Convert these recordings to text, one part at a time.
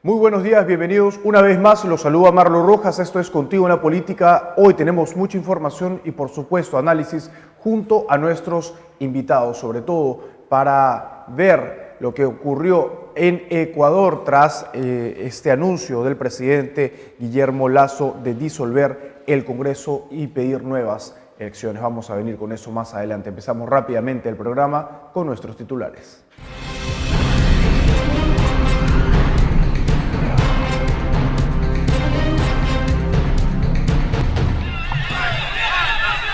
Muy buenos días, bienvenidos una vez más. Los saluda Marlo Rojas, esto es Contigo en la Política. Hoy tenemos mucha información y por supuesto análisis junto a nuestros invitados, sobre todo para ver lo que ocurrió en Ecuador tras este anuncio del presidente Guillermo Lasso de disolver el Congreso y pedir nuevas elecciones. Vamos a venir con eso más adelante. Empezamos rápidamente el programa con nuestros titulares.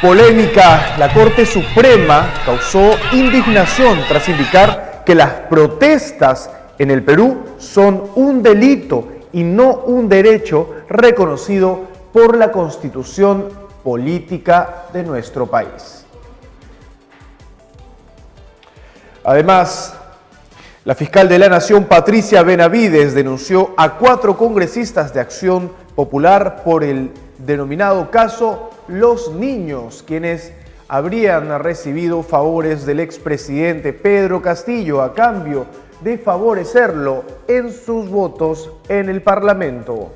Polémica. La Corte Suprema causó indignación tras indicar que las protestas en el Perú son un delito y no un derecho reconocido por la Constitución política de nuestro país. Además, la fiscal de la Nación, Patricia Benavides, denunció a 4 congresistas de Acción Popular por el denominado caso Los Niños, quienes habrían recibido favores del expresidente Pedro Castillo a cambio de favorecerlo en sus votos en el Parlamento.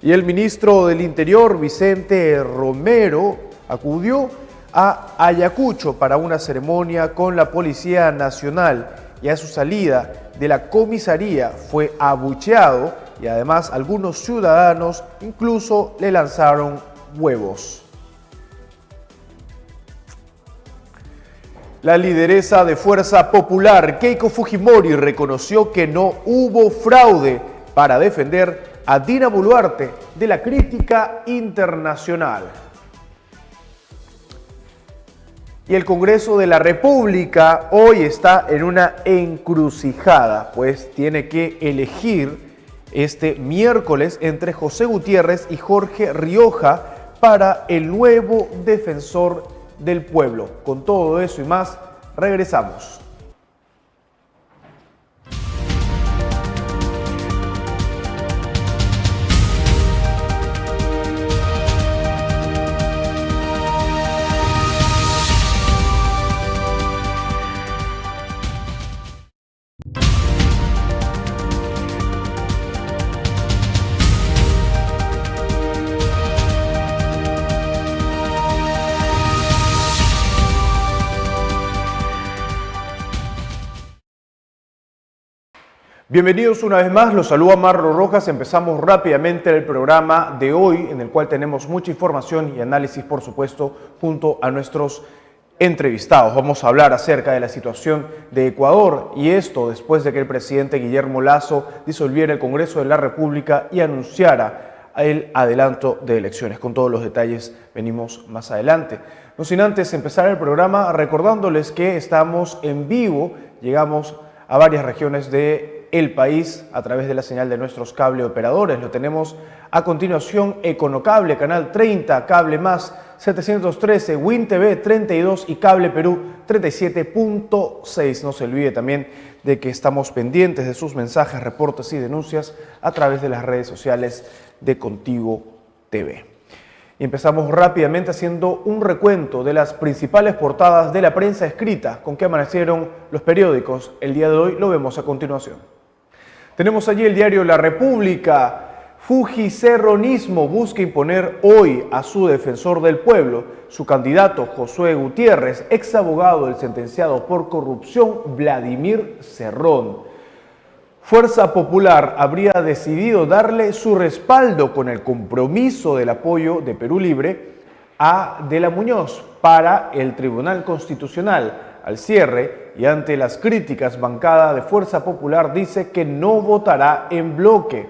Y el ministro del Interior, Vicente Romero, acudió a Ayacucho para una ceremonia con la Policía Nacional y a su salida de la comisaría fue abucheado y además algunos ciudadanos incluso le lanzaron huevos. La lideresa de Fuerza Popular, Keiko Fujimori, reconoció que no hubo fraude para defender a Dina Boluarte de la crítica internacional. Y el Congreso de la República hoy está en una encrucijada, pues tiene que elegir este miércoles entre José Gutiérrez y Jorge Rioja para el nuevo defensor del pueblo. Con todo eso y más, regresamos. Bienvenidos una vez más, los saluda Marlo Rojas. Empezamos rápidamente el programa de hoy, en el cual tenemos mucha información y análisis, por supuesto, junto a nuestros entrevistados. Vamos a hablar acerca de la situación de Ecuador y esto después de que el presidente Guillermo Lasso disolviera el Congreso de la República y anunciara el adelanto de elecciones. Con todos los detalles venimos más adelante. No sin antes empezar el programa recordándoles que estamos en vivo, llegamos a varias regiones del país a través de la señal de nuestros cable operadores. Lo tenemos a continuación Econocable, Canal 30, Cable Más 713, Win TV 32 y Cable Perú 37.6. No se olvide también de que estamos pendientes de sus mensajes, reportes y denuncias a través de las redes sociales de Contigo TV. Y empezamos rápidamente haciendo un recuento de las principales portadas de la prensa escrita con que amanecieron los periódicos el día de hoy. Lo vemos a continuación. Tenemos allí el diario La República. Fujicerronismo busca imponer hoy a su defensor del pueblo. Su candidato, Josué Gutiérrez, ex abogado del sentenciado por corrupción Vladimir Cerrón. Fuerza Popular habría decidido darle su respaldo con el compromiso del apoyo de Perú Libre a De la Muñoz para el Tribunal Constitucional. Al cierre y ante las críticas, bancada de Fuerza Popular dice que no votará en bloque.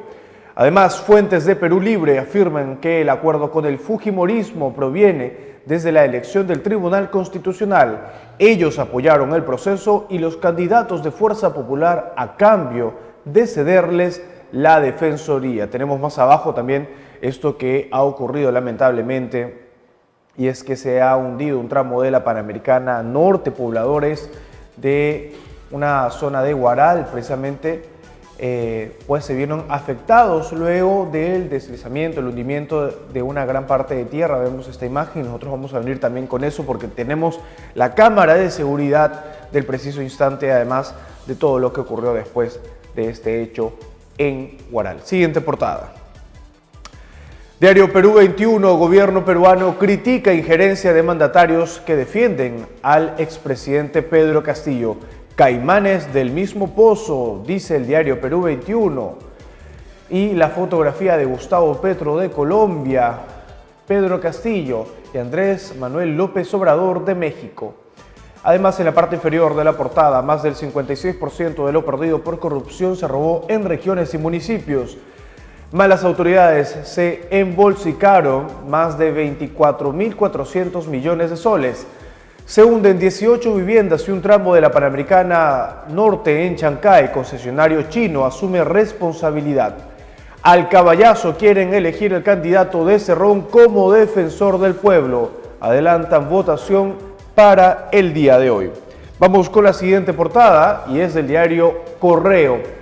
Además, fuentes de Perú Libre afirman que el acuerdo con el fujimorismo proviene desde la elección del Tribunal Constitucional. Ellos apoyaron el proceso y los candidatos de Fuerza Popular a cambio de cederles la defensoría. Tenemos más abajo también esto que ha ocurrido lamentablemente, y es que se ha hundido un tramo de la Panamericana Norte. Pobladores de una zona de Huaral precisamente pues se vieron afectados luego del deslizamiento, el hundimiento de una gran parte de tierra. Vemos esta imagen y nosotros vamos a venir también con eso porque tenemos la cámara de seguridad del preciso instante, además de todo lo que ocurrió después de este hecho en Huaral. Siguiente portada. Diario Perú 21, gobierno peruano critica injerencia de mandatarios que defienden al expresidente Pedro Castillo. Caimanes del mismo pozo, dice el diario Perú 21. Y la fotografía de Gustavo Petro de Colombia, Pedro Castillo y Andrés Manuel López Obrador de México. Además, en la parte inferior de la portada, más del 56% de lo perdido por corrupción se robó en regiones y municipios. Malas autoridades se embolsicaron más de 24.400 millones de soles. Se hunden 18 viviendas y un tramo de la Panamericana Norte en Chancay. Concesionario chino asume responsabilidad. Al caballazo quieren elegir el candidato de Cerrón como defensor del pueblo. Adelantan votación para el día de hoy. Vamos con la siguiente portada y es del diario Correo.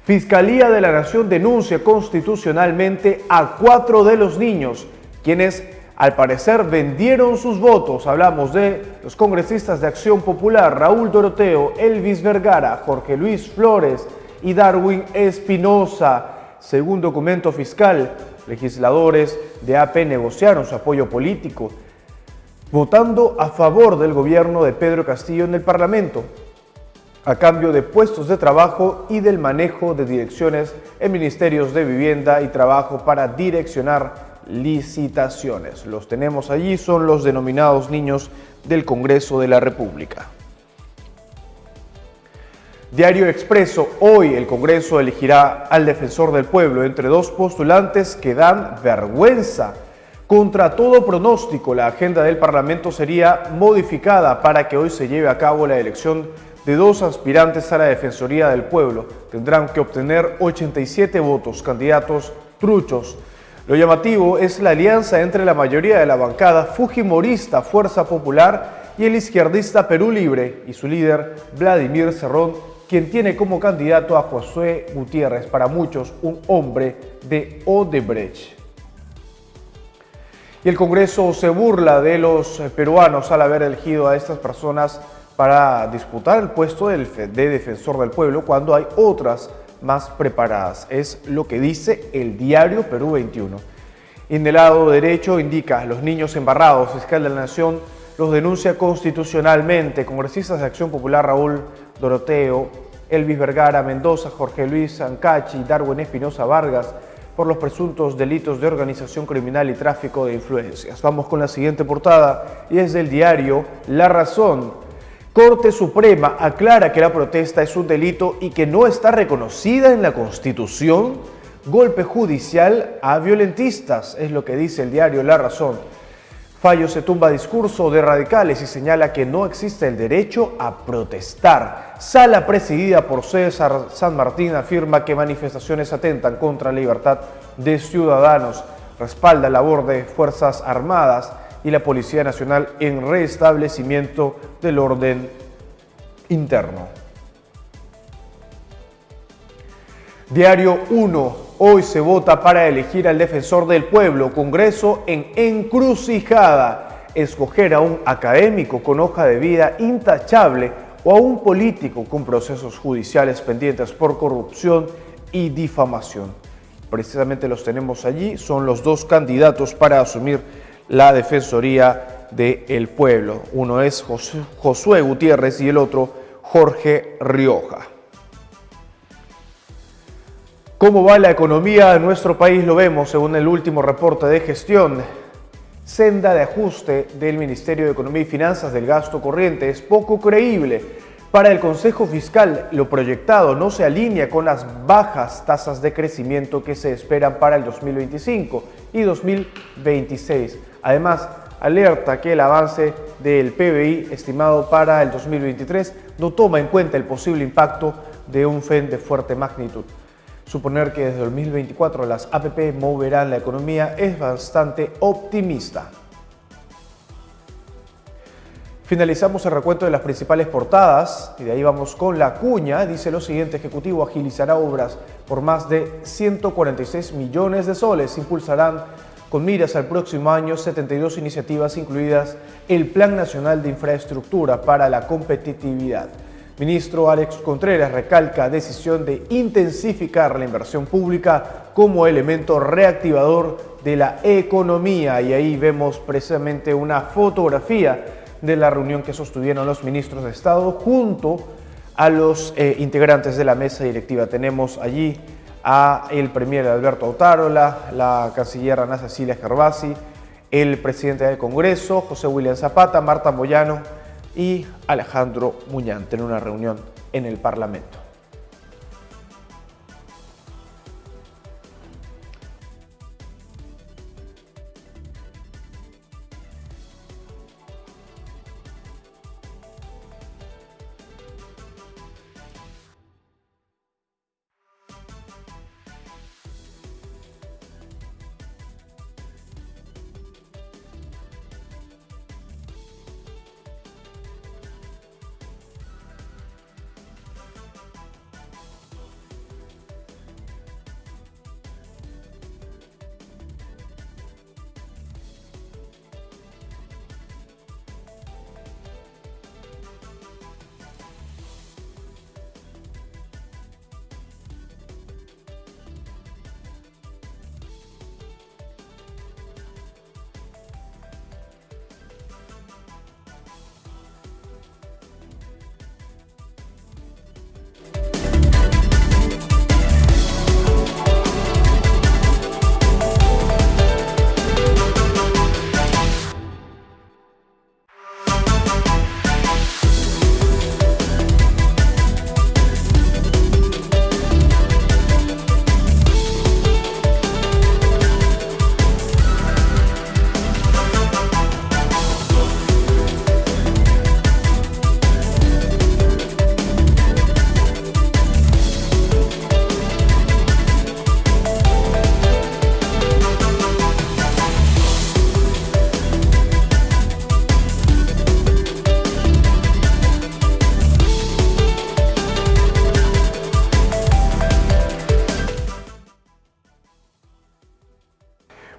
Fiscalía de la Nación denuncia constitucionalmente a 4 de los niños, quienes al parecer vendieron sus votos. Hablamos de los congresistas de Acción Popular, Raúl Doroteo, Elvis Vergara, Jorge Luis Flores y Darwin Espinosa. Según documento fiscal, legisladores de AP negociaron su apoyo político, votando a favor del gobierno de Pedro Castillo en el Parlamento, a cambio de puestos de trabajo y del manejo de direcciones en ministerios de vivienda y trabajo para direccionar licitaciones. Los tenemos allí, son los denominados niños del Congreso de la República. Diario Expreso, hoy el Congreso elegirá al defensor del pueblo entre dos postulantes que dan vergüenza. Contra todo pronóstico, la agenda del Parlamento sería modificada para que hoy se lleve a cabo la elección de dos aspirantes a la Defensoría del Pueblo. Tendrán que obtener 87 votos, candidatos truchos. Lo llamativo es la alianza entre la mayoría de la bancada fujimorista Fuerza Popular y el izquierdista Perú Libre y su líder Vladimir Cerrón, quien tiene como candidato a Josué Gutiérrez, para muchos un hombre de Odebrecht. Y el Congreso se burla de los peruanos al haber elegido a estas personas para disputar el puesto de defensor del pueblo cuando hay otras más preparadas. Es lo que dice el diario Perú 21. En el lado derecho indica: los niños embarrados, fiscal de la Nación los denuncia constitucionalmente. Congresistas de Acción Popular Raúl Doroteo, Elvis Vergara Mendoza, Jorge Luis Ancachi y Darwin Espinosa Vargas por los presuntos delitos de organización criminal y tráfico de influencias. Vamos con la siguiente portada y es del diario La Razón. Corte Suprema aclara que la protesta es un delito y que no está reconocida en la Constitución. Golpe judicial a violentistas, es lo que dice el diario La Razón. Fallo se tumba discurso de radicales y señala que no existe el derecho a protestar. Sala presidida por César San Martín afirma que manifestaciones atentan contra la libertad de ciudadanos. Respalda la labor de Fuerzas Armadas y la Policía Nacional en restablecimiento del orden interno. Diario 1. Hoy se vota para elegir al defensor del pueblo. Congreso en encrucijada. Escoger a un académico con hoja de vida intachable o a un político con procesos judiciales pendientes por corrupción y difamación. Precisamente los tenemos allí. Son los dos candidatos para asumir la Defensoría del Pueblo. Uno es Josué Gutiérrez y el otro Jorge Rioja. ¿Cómo va la economía de nuestro país? Lo vemos según el último reporte de gestión. Senda de ajuste del Ministerio de Economía y Finanzas del gasto corriente es poco creíble. Para el Consejo Fiscal, lo proyectado no se alinea con las bajas tasas de crecimiento que se esperan para el 2025 y 2026. Además, alerta que el avance del PBI estimado para el 2023 no toma en cuenta el posible impacto de un FED de fuerte magnitud. Suponer que desde 2024 las APP moverán la economía es bastante optimista. Finalizamos el recuento de las principales portadas y de ahí vamos con la cuña. Dice lo siguiente: Ejecutivo agilizará obras por más de 146 millones de soles. Impulsarán con miras al próximo año, 72 iniciativas, incluidas el Plan Nacional de Infraestructura para la Competitividad. Ministro Alex Contreras recalca decisión de intensificar la inversión pública como elemento reactivador de la economía. Y ahí vemos precisamente una fotografía de la reunión que sostuvieron los ministros de Estado junto a los integrantes de la mesa directiva. Tenemos allí a el premier Alberto Otárola, la canciller Ana Cecilia Gervasi, el presidente del Congreso, José William Zapata, Marta Moyano y Alejandro Muñante en una reunión en el Parlamento.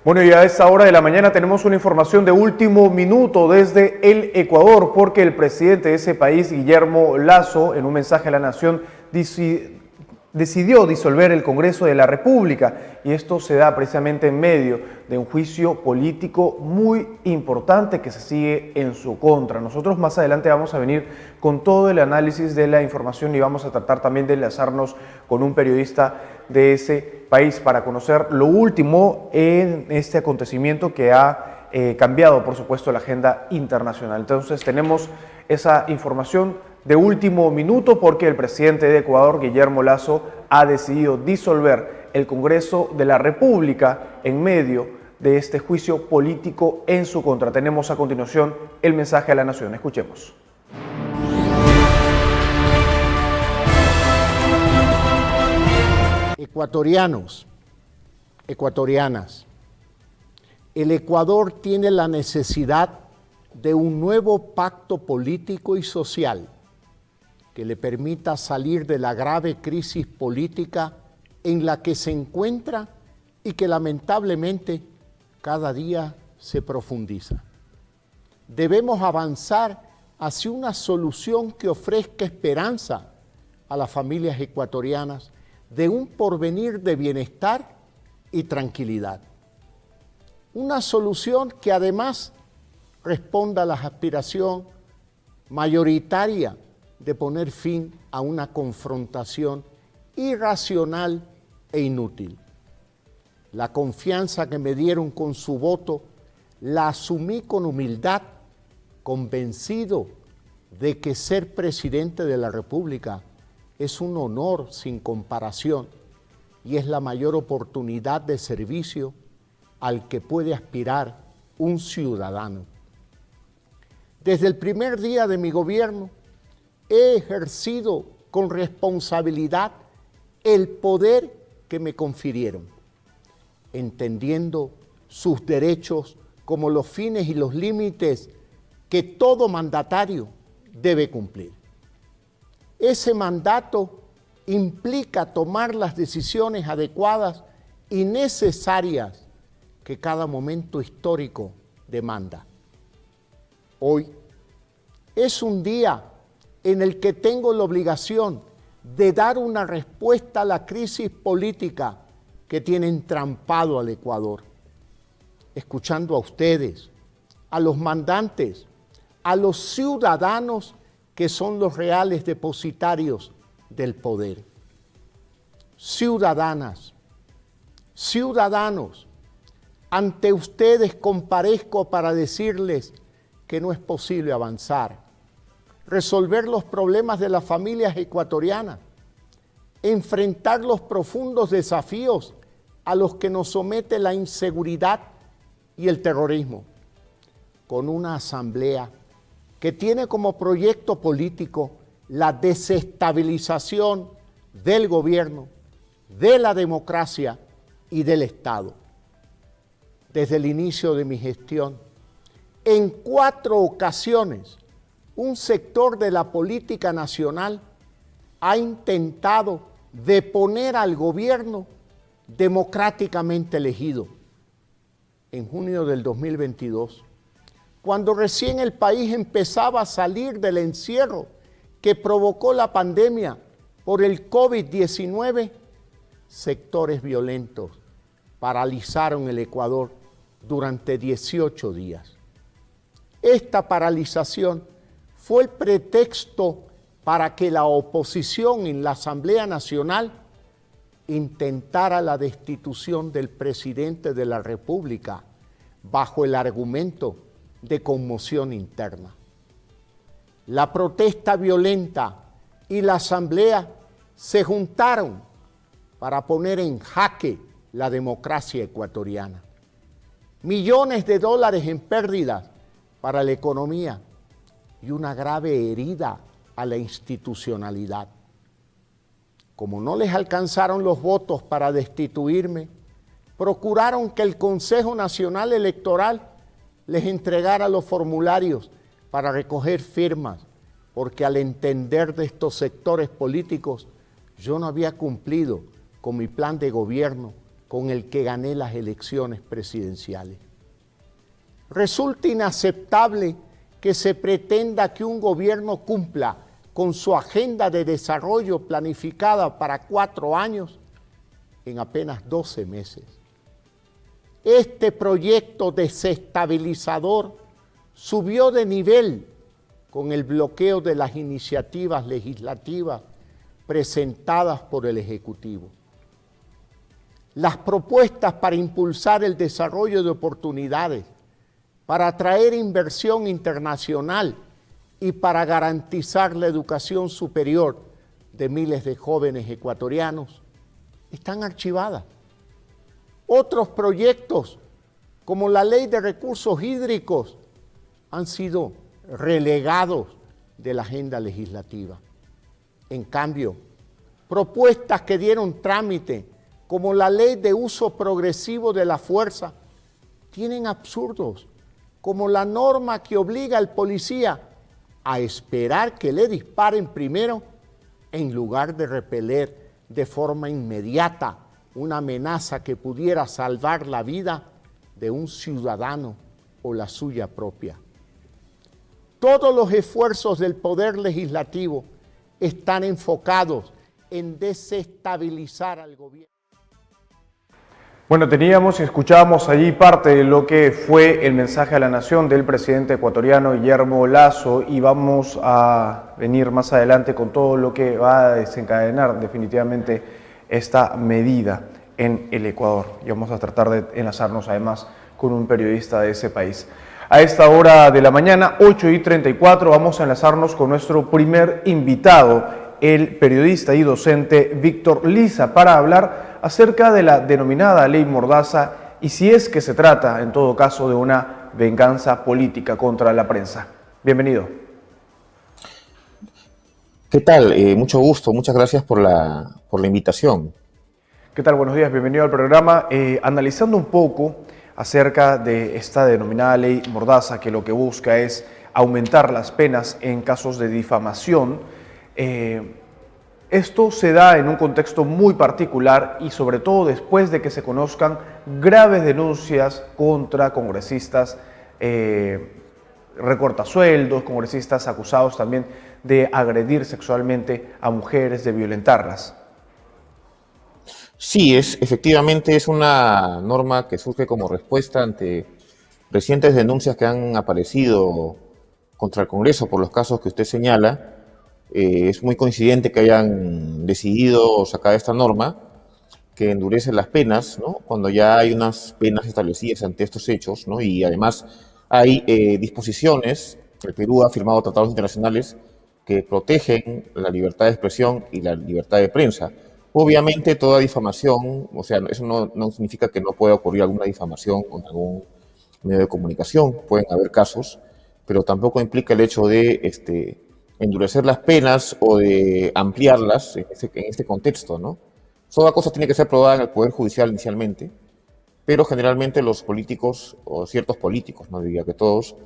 Bueno, y a esta hora de la mañana tenemos una información de último minuto desde el Ecuador, porque el presidente de ese país, Guillermo Lasso, en un mensaje a la nación, decidió disolver el Congreso de la República, y esto se da precisamente en medio de un juicio político muy importante que se sigue en su contra. Nosotros más adelante vamos a venir con todo el análisis de la información y vamos a tratar también de enlazarnos con un periodista de ese país para conocer lo último en este acontecimiento que ha cambiado, por supuesto, la agenda internacional. Entonces tenemos esa información de último minuto porque el presidente de Ecuador, Guillermo Lasso, ha decidido disolver el Congreso de la República en medio de este juicio político en su contra. Tenemos a continuación el mensaje a la nación. Escuchemos. Ecuatorianos, ecuatorianas, el Ecuador tiene la necesidad de un nuevo pacto político y social que le permita salir de la grave crisis política en la que se encuentra y que lamentablemente cada día se profundiza. Debemos avanzar hacia una solución que ofrezca esperanza a las familias ecuatorianas de un porvenir de bienestar y tranquilidad. Una solución que además responda a la aspiración mayoritaria de poner fin a una confrontación irracional e inútil. La confianza que me dieron con su voto la asumí con humildad, convencido de que ser presidente de la República es un honor sin comparación y es la mayor oportunidad de servicio al que puede aspirar un ciudadano. Desde el primer día de mi gobierno he ejercido con responsabilidad el poder que me confirieron, entendiendo sus derechos como los fines y los límites que todo mandatario debe cumplir. Ese mandato implica tomar las decisiones adecuadas y necesarias que cada momento histórico demanda. Hoy es un día en el que tengo la obligación de dar una respuesta a la crisis política que tiene entrampado al Ecuador. Escuchando a ustedes, a los mandantes, a los ciudadanos que son los reales depositarios del poder. Ciudadanas, ciudadanos, ante ustedes comparezco para decirles que no es posible avanzar, resolver los problemas de las familias ecuatorianas, enfrentar los profundos desafíos a los que nos somete la inseguridad y el terrorismo, con una asamblea que tiene como proyecto político la desestabilización del gobierno, de la democracia y del Estado. Desde el inicio de mi gestión, en 4 ocasiones, un sector de la política nacional ha intentado deponer al gobierno democráticamente elegido. En junio del 2022, cuando recién el país empezaba a salir del encierro que provocó la pandemia por el COVID-19, sectores violentos paralizaron el Ecuador durante 18 días. Esta paralización fue el pretexto para que la oposición en la Asamblea Nacional intentara la destitución del presidente de la República bajo el argumento de conmoción interna. La protesta violenta y la Asamblea se juntaron para poner en jaque la democracia ecuatoriana. Millones de dólares en pérdidas para la economía y una grave herida a la institucionalidad. Como no les alcanzaron los votos para destituirme, procuraron que el Consejo Nacional Electoral les entregara los formularios para recoger firmas, porque al entender de estos sectores políticos, yo no había cumplido con mi plan de gobierno con el que gané las elecciones presidenciales. Resulta inaceptable que se pretenda que un gobierno cumpla con su agenda de desarrollo planificada para 4 años en apenas 12 meses. Este proyecto desestabilizador subió de nivel con el bloqueo de las iniciativas legislativas presentadas por el Ejecutivo. Las propuestas para impulsar el desarrollo de oportunidades, para atraer inversión internacional y para garantizar la educación superior de miles de jóvenes ecuatorianos, están archivadas. Otros proyectos, como la Ley de Recursos Hídricos, han sido relegados de la agenda legislativa. En cambio, propuestas que dieron trámite, como la Ley de Uso Progresivo de la Fuerza, tienen absurdos, como la norma que obliga al policía a esperar que le disparen primero en lugar de repeler de forma inmediata una amenaza que pudiera salvar la vida de un ciudadano o la suya propia. Todos los esfuerzos del Poder Legislativo están enfocados en desestabilizar al gobierno. Bueno, teníamos y escuchábamos allí parte de lo que fue el mensaje a la nación del presidente ecuatoriano Guillermo Lasso, y vamos a venir más adelante con todo lo que va a desencadenar definitivamente esta medida en el Ecuador. Y vamos a tratar de enlazarnos además con un periodista de ese país. A esta hora de la mañana, 8:34, vamos a enlazarnos con nuestro primer invitado, el periodista y docente Víctor Liza, para hablar acerca de la denominada Ley Mordaza y si es que se trata, en todo caso, de una venganza política contra la prensa. Bienvenido. ¿Qué tal? Mucho gusto, muchas gracias por la invitación. ¿Qué tal? Buenos días, bienvenido al programa. Analizando un poco acerca de esta denominada Ley Mordaza, que lo que busca es aumentar las penas en casos de difamación, Esto se da en un contexto muy particular y sobre todo después de que se conozcan graves denuncias contra congresistas recortasueldos, congresistas acusados también de agredir sexualmente a mujeres, de violentarlas. Sí, efectivamente es una norma que surge como respuesta ante recientes denuncias que han aparecido contra el Congreso por los casos que usted señala. Es muy coincidente que hayan decidido sacar esta norma que endurece las penas, ¿no? Cuando ya hay unas penas establecidas ante estos hechos, ¿no? Y además hay disposiciones, el Perú ha firmado tratados internacionales que protegen la libertad de expresión y la libertad de prensa. Obviamente toda difamación, o sea, eso no significa que no pueda ocurrir alguna difamación con algún medio de comunicación, pueden haber casos, pero tampoco implica el hecho de endurecer las penas o de ampliarlas en este contexto, ¿no? Toda cosa tiene que ser probada en el Poder Judicial inicialmente, pero generalmente los políticos, o ciertos políticos, no diría que todos,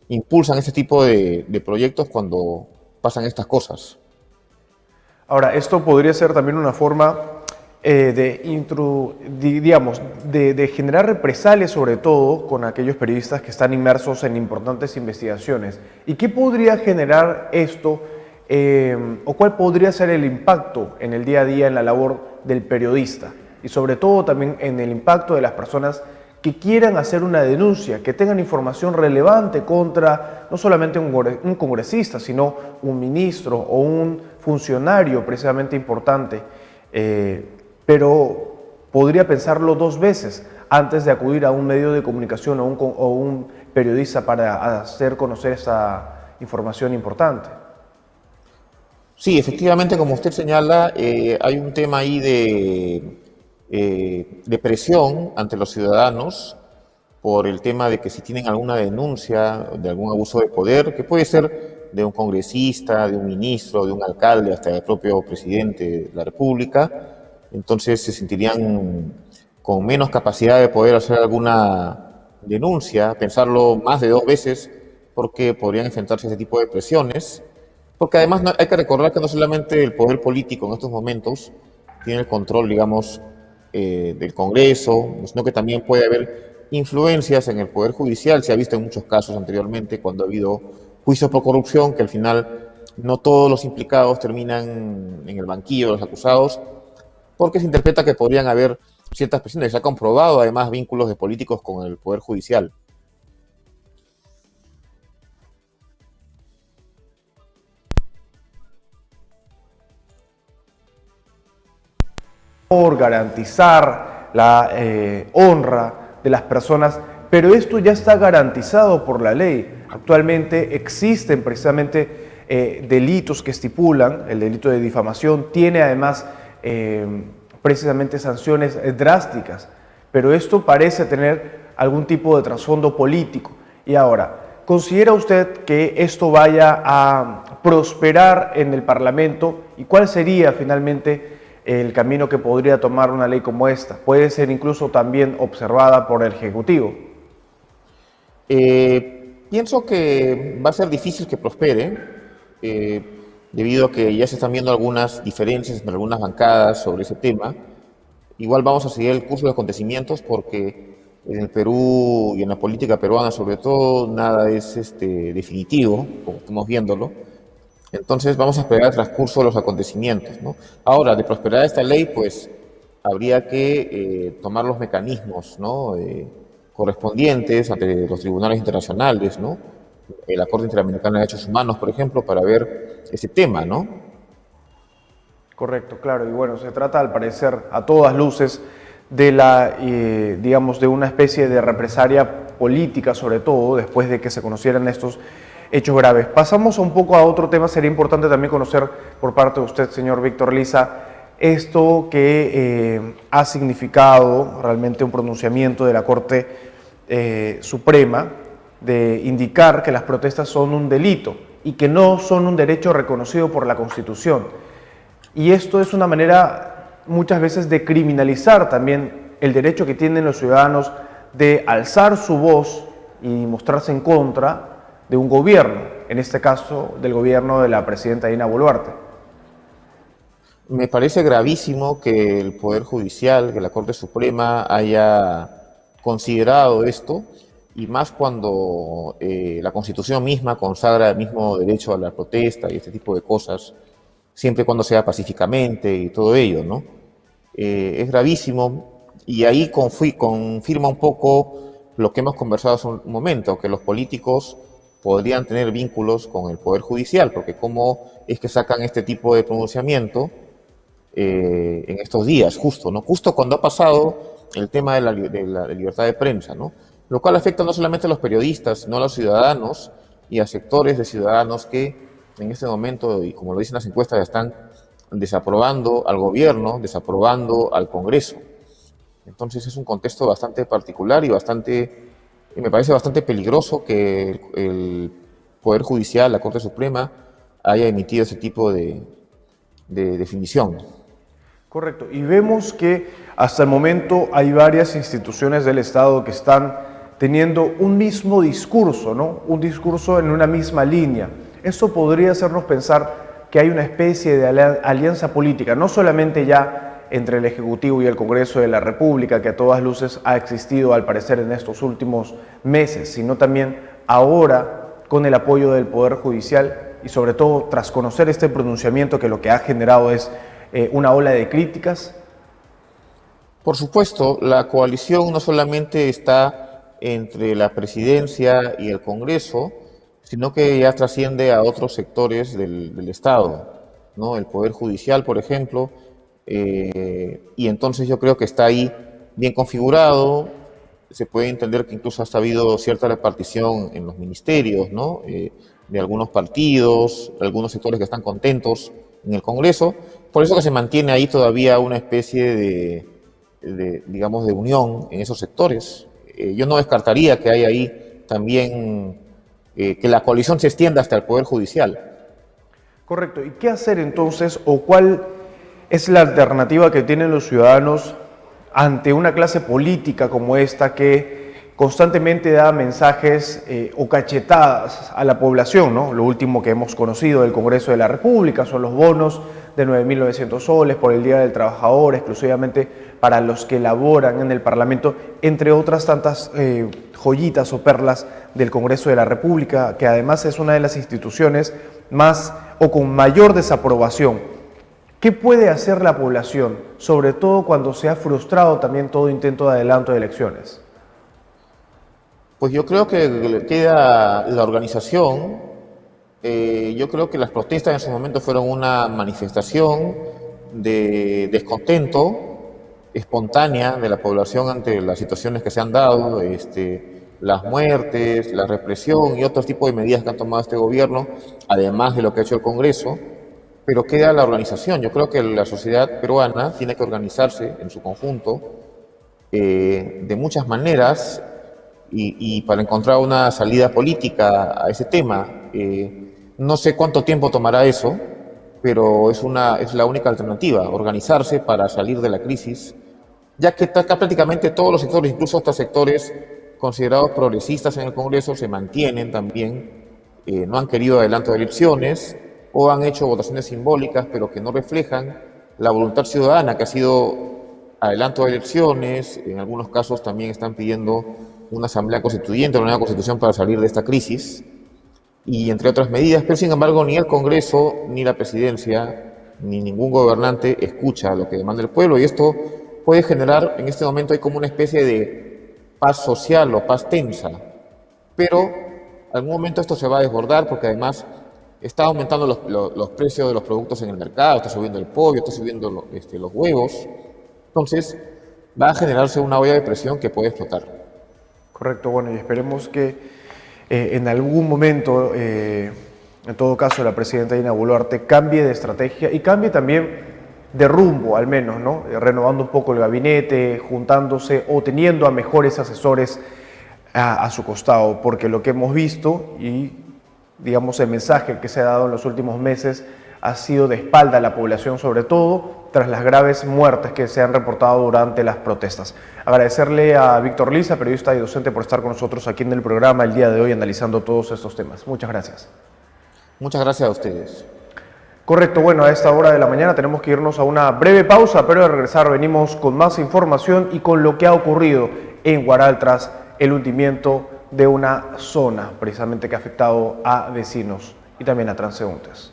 impulsan este tipo de proyectos cuando pasan estas cosas. Ahora, esto podría ser también una forma de generar represalias, sobre todo con aquellos periodistas que están inmersos en importantes investigaciones. ¿Y qué podría generar esto o cuál podría ser el impacto en el día a día en la labor del periodista? Y sobre todo también en el impacto de las personas que quieran hacer una denuncia, que tengan información relevante contra no solamente un congresista, sino un ministro o un funcionario precisamente importante, pero podría pensarlo dos veces antes de acudir a un medio de comunicación o un periodista para hacer conocer esa información importante. Sí, efectivamente, como usted señala, hay un tema ahí de presión ante los ciudadanos por el tema de que si tienen alguna denuncia de algún abuso de poder, que puede ser de un congresista, de un ministro, de un alcalde, hasta del propio presidente de la República, entonces se sentirían con menos capacidad de poder hacer alguna denuncia, pensarlo más de 2 veces, porque podrían enfrentarse a ese tipo de presiones. Porque además hay que recordar que no solamente el poder político en estos momentos tiene el control, digamos, del Congreso, sino que también puede haber influencias en el Poder Judicial. Se ha visto en muchos casos anteriormente cuando ha habido juicios por corrupción, que al final no todos los implicados terminan en el banquillo de los acusados, porque se interpreta que podrían haber ciertas presiones. Se ha comprobado además vínculos de políticos con el Poder Judicial. Por garantizar la honra de las personas, pero esto ya está garantizado por la ley. Actualmente existen precisamente delitos que estipulan, el delito de difamación tiene además precisamente sanciones drásticas, pero esto parece tener algún tipo de trasfondo político. Y ahora, ¿considera usted que esto vaya a prosperar en el Parlamento? ¿Y cuál sería finalmente el camino que podría tomar una ley como esta? ¿Puede ser incluso también observada por el Ejecutivo? Pienso que va a ser difícil que prospere, debido a que ya se están viendo algunas diferencias entre algunas bancadas sobre ese tema. Igual vamos a seguir el curso de acontecimientos porque en el Perú y en la política peruana sobre todo nada es definitivo, como estamos viéndolo. Entonces vamos a esperar el transcurso de los acontecimientos, ¿no? Ahora, de prosperar esta ley, pues habría que tomar los mecanismos, ¿no? Correspondientes ante los tribunales internacionales, ¿no? La Corte Interamericana de Derechos Humanos, por ejemplo, para ver ese tema, ¿no? Correcto, claro. Y bueno, se trata al parecer a todas luces de la, digamos, de una especie de represalia política, sobre todo después de que se conocieran estos hechos graves. Pasamos un poco a otro tema. Sería importante también conocer por parte de usted, señor Víctor Liza, esto que ha significado realmente un pronunciamiento de la Corte Suprema de indicar que las protestas son un delito y que no son un derecho reconocido por la Constitución. Y esto es una manera muchas veces de criminalizar también el derecho que tienen los ciudadanos de alzar su voz y mostrarse en contra de un gobierno, en este caso del gobierno de la presidenta Dina Boluarte. Me parece gravísimo que el Poder Judicial, que la Corte Suprema haya considerado esto, y más cuando la Constitución misma consagra el mismo derecho a la protesta y este tipo de cosas, siempre y cuando sea pacíficamente y todo ello, ¿no? Es gravísimo y ahí confirma un poco lo que hemos conversado hace un momento, que los políticos podrían tener vínculos con el Poder Judicial, porque cómo es que sacan este tipo de pronunciamiento en estos días, justo, ¿no? Justo cuando ha pasado el tema de la libertad de prensa, ¿no? Lo cual afecta no solamente a los periodistas, sino a los ciudadanos y a sectores de ciudadanos que en este momento, y como lo dicen las encuestas, están desaprobando al gobierno, desaprobando al Congreso. Entonces es un contexto bastante particular y me parece bastante peligroso que el Poder Judicial, la Corte Suprema, haya emitido ese tipo de definición. Correcto. Y vemos que hasta el momento hay varias instituciones del Estado que están teniendo un mismo discurso, ¿no? Un discurso en una misma línea. Esto podría hacernos pensar que hay una especie de alianza política, no solamente ya entre el Ejecutivo y el Congreso de la República, que a todas luces ha existido al parecer en estos últimos meses, sino también ahora con el apoyo del Poder Judicial y sobre todo tras conocer este pronunciamiento que lo que ha generado es una ola de críticas. Por supuesto, la coalición no solamente está entre la presidencia y el Congreso, sino que ya trasciende a otros sectores del Estado, ¿no? El Poder Judicial, por ejemplo, y entonces yo creo que está ahí bien configurado. Se puede entender que incluso hasta ha habido cierta repartición en los ministerios, ¿no? De algunos partidos, algunos sectores que están contentos en el Congreso. Por eso que se mantiene ahí todavía una especie digamos, de unión en esos sectores. Yo no descartaría que haya ahí también, que la coalición se extienda hasta el Poder Judicial. Correcto. ¿Y qué hacer entonces o cuál es la alternativa que tienen los ciudadanos ante una clase política como esta que constantemente da mensajes o cachetadas a la población, ¿no? Lo último que hemos conocido del Congreso de la República son los bonos de 9.900 soles por el Día del Trabajador, exclusivamente para los que laboran en el Parlamento, entre otras tantas joyitas o perlas del Congreso de la República, que además es una de las instituciones más o con mayor desaprobación. ¿Qué puede hacer la población, sobre todo cuando se ha frustrado también todo intento de adelanto de elecciones? Pues yo creo que queda la organización. Yo creo que las protestas en su momento fueron una manifestación de descontento espontánea de la población ante las situaciones que se han dado, las muertes, la represión y otros tipos de medidas que han tomado este gobierno, además de lo que ha hecho el Congreso, pero queda la organización. Yo creo que la sociedad peruana tiene que organizarse en su conjunto de muchas maneras y para encontrar una salida política a ese tema. No sé cuánto tiempo tomará eso, pero es la única alternativa, organizarse para salir de la crisis, ya que acá prácticamente todos los sectores, incluso hasta sectores considerados progresistas en el Congreso, se mantienen también, no han querido adelanto de elecciones o han hecho votaciones simbólicas, pero que no reflejan la voluntad ciudadana, que ha sido adelanto de elecciones. En algunos casos también están pidiendo una asamblea constituyente, una nueva constitución para salir de esta crisis, y entre otras medidas, pero sin embargo ni el Congreso, ni la presidencia, ni ningún gobernante escucha lo que demanda el pueblo, y esto puede generar, en este momento hay como una especie de paz social o paz tensa, pero en algún momento esto se va a desbordar porque además está aumentando los precios de los productos en el mercado, está subiendo el pollo, está subiendo los huevos, entonces va a generarse una olla de presión que puede explotar. Correcto, bueno, y esperemos que en algún momento, en todo caso, la presidenta Dina Boluarte cambie de estrategia y cambie también de rumbo, al menos, ¿no? Renovando un poco el gabinete, juntándose o teniendo a mejores asesores a su costado, porque lo que hemos visto y, digamos, el mensaje que se ha dado en los últimos meses ha sido de espalda a la población, sobre todo tras las graves muertes que se han reportado durante las protestas. Agradecerle a Víctor Liza, periodista y docente, por estar con nosotros aquí en el programa el día de hoy analizando todos estos temas. Muchas gracias. Muchas gracias a ustedes. Correcto, bueno, a esta hora de la mañana tenemos que irnos a una breve pausa, pero al regresar venimos con más información y con lo que ha ocurrido en Huaral tras el hundimiento de una zona precisamente que ha afectado a vecinos y también a transeúntes.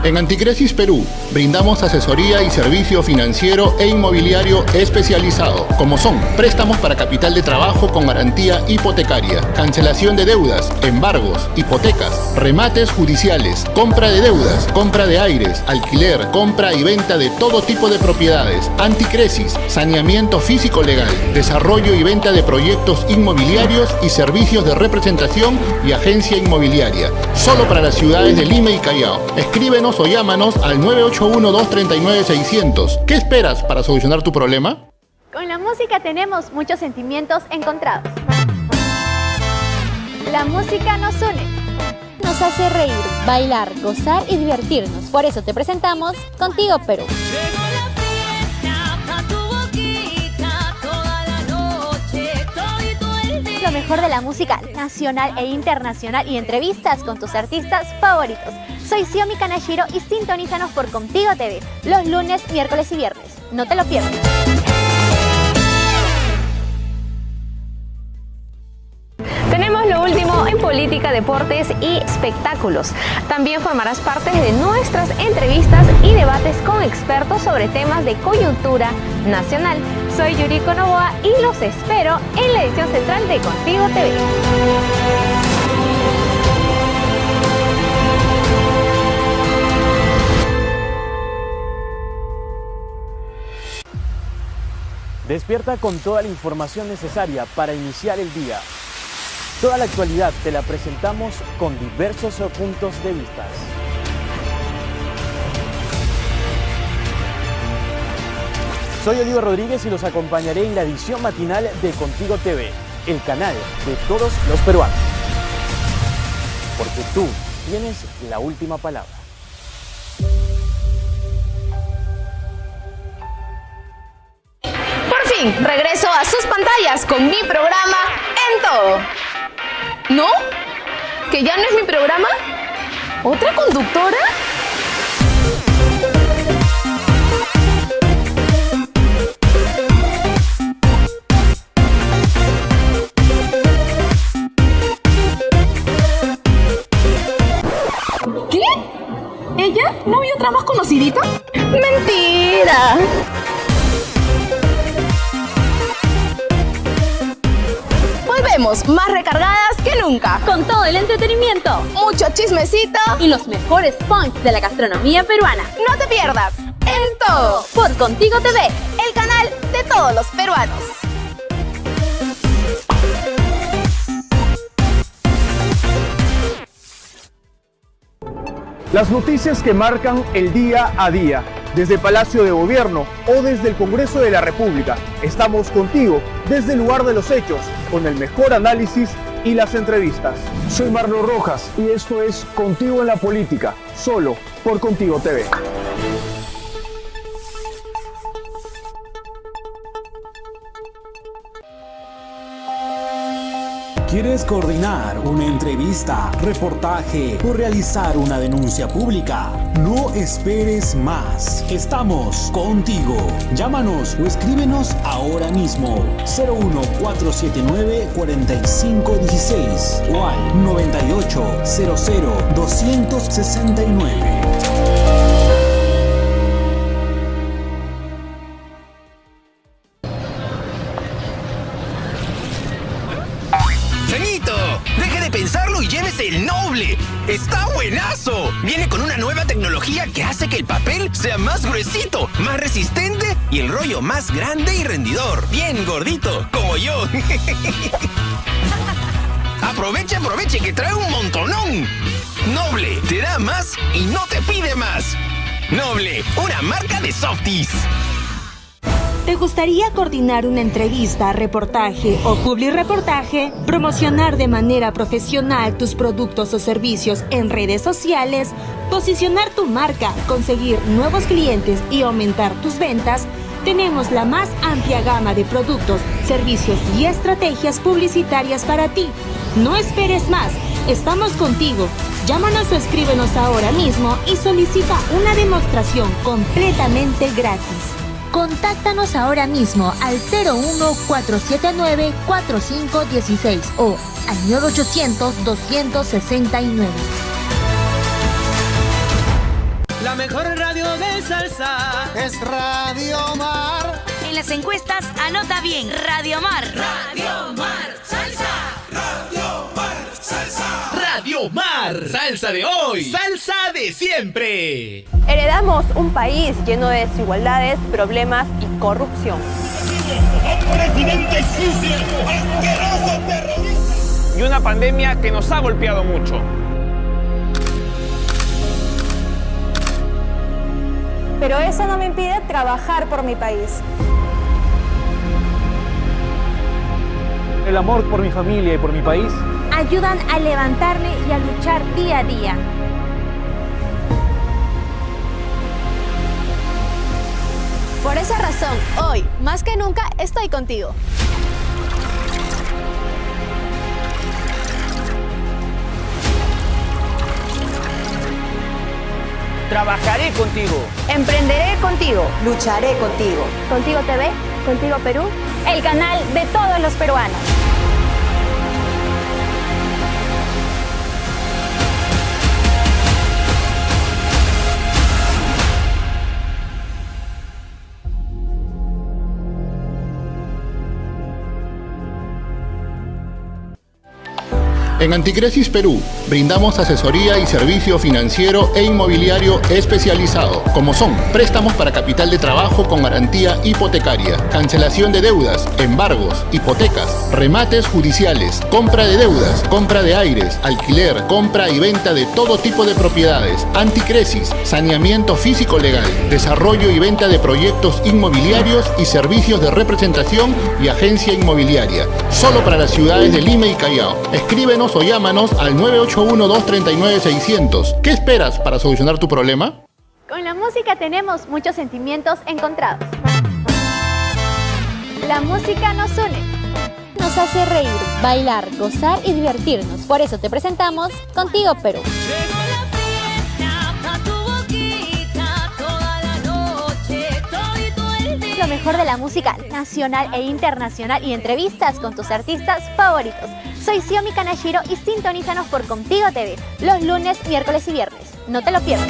En Anticresis Perú, brindamos asesoría y servicio financiero e inmobiliario especializado, como son préstamos para capital de trabajo con garantía hipotecaria, cancelación de deudas, embargos, hipotecas, remates judiciales, compra de deudas, compra de aires, alquiler, compra y venta de todo tipo de propiedades, Anticresis, saneamiento físico legal, desarrollo y venta de proyectos inmobiliarios y servicios de representación y agencia inmobiliaria, solo para las ciudades de Lima y Callao. Escríbenos o llámanos al 981-239-600. ¿Qué esperas para solucionar tu problema? Con la música tenemos muchos sentimientos encontrados. La música nos une. Nos hace reír, bailar, gozar y divertirnos. Por eso te presentamos Contigo Perú. Lo mejor de la música nacional e internacional y entrevistas con tus artistas favoritos. Soy Xiomi Kanashiro y sintonízanos por Contigo TV los lunes, miércoles y viernes. No te lo pierdas. Tenemos lo último en política, deportes y espectáculos. También formarás parte de nuestras entrevistas y debates con expertos sobre temas de coyuntura nacional. Soy Yuriko Novoa y los espero en la edición central de Contigo TV. Despierta con toda la información necesaria para iniciar el día. Toda la actualidad te la presentamos con diversos puntos de vista. Soy Oliver Rodríguez y los acompañaré en la edición matinal de Contigo TV, el canal de todos los peruanos. Porque tú tienes la última palabra. Regreso a sus pantallas con mi programa En Todo. ¿No? ¿Que ya no es mi programa? ¿Otra conductora? ¿Qué? ¿Ella? ¿No había otra más conocidita? ¡Mentira! Volvemos más recargadas que nunca. Con todo el entretenimiento, Mucho chismecito y los mejores points de la gastronomía peruana. No te pierdas En Todo Por Contigo TV, el canal de todos los peruanos. Las noticias que marcan el día a día, desde Palacio de Gobierno o desde el Congreso de la República. Estamos contigo desde el lugar de los hechos, con el mejor análisis y las entrevistas. Soy Marlon Rojas y esto es Contigo en la Política, solo por Contigo TV. ¿Quieres coordinar una entrevista, reportaje o realizar una denuncia pública? No esperes más. Estamos contigo. Llámanos o escríbenos ahora mismo. 01479-4516 o al 9800-269. Deje de pensarlo y llévese el Noble. ¡Está buenazo! Viene con una nueva tecnología que hace que el papel sea más gruesito, más resistente y el rollo más grande y rendidor. Bien gordito, como yo. Aproveche que trae un montonón. Noble, te da más y no te pide más. Noble, una marca de Softies. ¿Te gustaría coordinar una entrevista, reportaje o publireportaje? ¿Promocionar de manera profesional tus productos o servicios en redes sociales? ¿Posicionar tu marca, conseguir nuevos clientes y aumentar tus ventas? Tenemos la más amplia gama de productos, servicios y estrategias publicitarias para ti. No esperes más, estamos contigo. Llámanos o escríbenos ahora mismo y solicita una demostración completamente gratis. Contáctanos ahora mismo al 01479-4516 o al 980-269. La mejor radio de salsa es Radio Mar. En las encuestas, anota bien, Radio Mar. Radio Mar Salsa. Radio Mar Salsa. Radio Mar Salsa de hoy. Salsa de siempre. Heredamos un país lleno de desigualdades, problemas y corrupción. Presidente sucio, asqueroso, terrorista. Y una pandemia que nos ha golpeado mucho. Pero eso no me impide trabajar por mi país. El amor por mi familia y por mi país ayudan a levantarme y a luchar día a día. Por esa razón, hoy, más que nunca, estoy contigo. Trabajaré contigo. Emprenderé contigo. Lucharé contigo. Contigo TV, Contigo Perú, el canal de todos los peruanos. En Anticresis Perú brindamos asesoría y servicio financiero e inmobiliario especializado, como son préstamos para capital de trabajo con garantía hipotecaria, cancelación de deudas, embargos, hipotecas, remates judiciales, compra de deudas, compra de aires, alquiler, compra y venta de todo tipo de propiedades, Anticresis, saneamiento físico legal, desarrollo y venta de proyectos inmobiliarios y servicios de representación y agencia inmobiliaria, solo para las ciudades de Lima y Callao. Escríbenos o llámanos al 981-239-600. ¿Qué esperas para solucionar tu problema? Con la música tenemos muchos sentimientos encontrados. La música nos une. Nos hace reír, bailar, gozar y divertirnos. Por eso te presentamos Contigo Perú. Lo mejor de la música nacional e internacional y entrevistas con tus artistas favoritos. Soy Xiomi Kanashiro y sintonízanos por Contigo TV los lunes, miércoles y viernes. No te lo pierdas.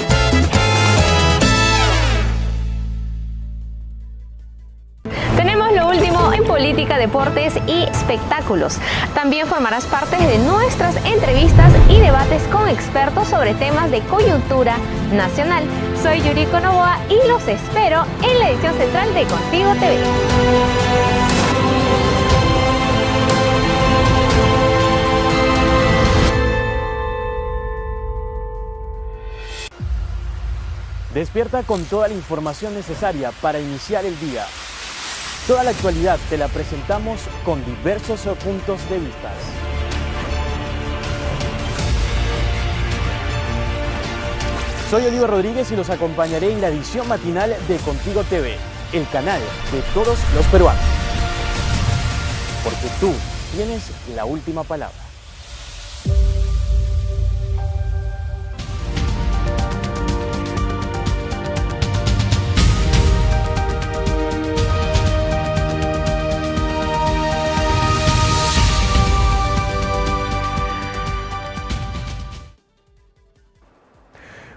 Tenemos lo último en política, deportes y espectáculos. También formarás parte de nuestras entrevistas y debates con expertos sobre temas de coyuntura nacional. Soy Yuriko Novoa y los espero en la edición central de Contigo TV. Despierta con toda la información necesaria para iniciar el día. Toda la actualidad te la presentamos con diversos puntos de vista. Soy Oliver Rodríguez y los acompañaré en la edición matinal de Contigo TV, el canal de todos los peruanos. Porque tú tienes la última palabra.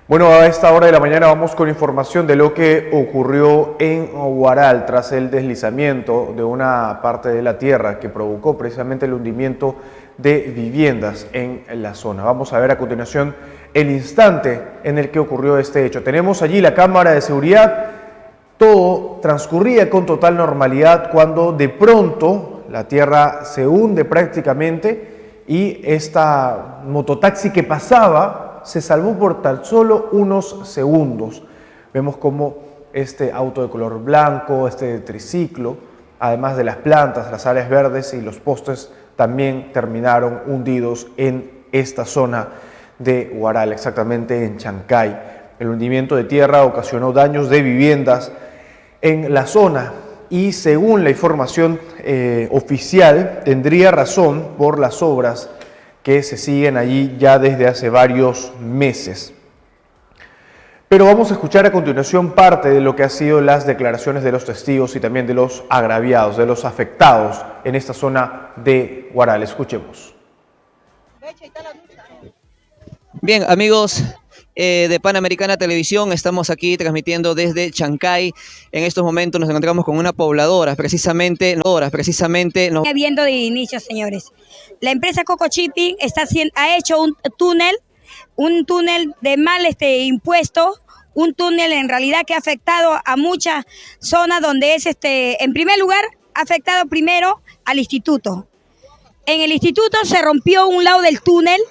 Bueno, a esta hora de la mañana vamos con información de lo que ocurrió en Huaral tras el deslizamiento de una parte de la tierra que provocó precisamente el hundimiento de viviendas en la zona. Vamos a ver a continuación el instante en el que ocurrió este hecho. Tenemos allí la cámara de seguridad. Todo transcurría con total normalidad cuando de pronto la tierra se hunde prácticamente y esta mototaxi que pasaba se salvó por tan solo unos segundos. Vemos cómo este auto de color blanco, este triciclo, además de las plantas, las áreas verdes y los postes también terminaron hundidos en esta zona de Huaral, exactamente en Chancay. El hundimiento de tierra ocasionó daños de viviendas en la zona y, según la información oficial, tendría razón por las obras que se siguen allí ya desde hace varios meses. Pero vamos a escuchar a continuación parte de lo que han sido las declaraciones de los testigos y también de los agraviados, de los afectados en esta zona de Huaral. Escuchemos. Bien, amigos de Panamericana Televisión, estamos aquí transmitiendo desde Chancay. En estos momentos nos encontramos con una pobladora, precisamente. Viendo de inicio, señores. La empresa Coco Shipping ha hecho un túnel de mal impuesto, un túnel en realidad que ha afectado a muchas zonas donde es, en primer lugar, ha afectado primero al instituto. En el instituto se rompió un lado del túnel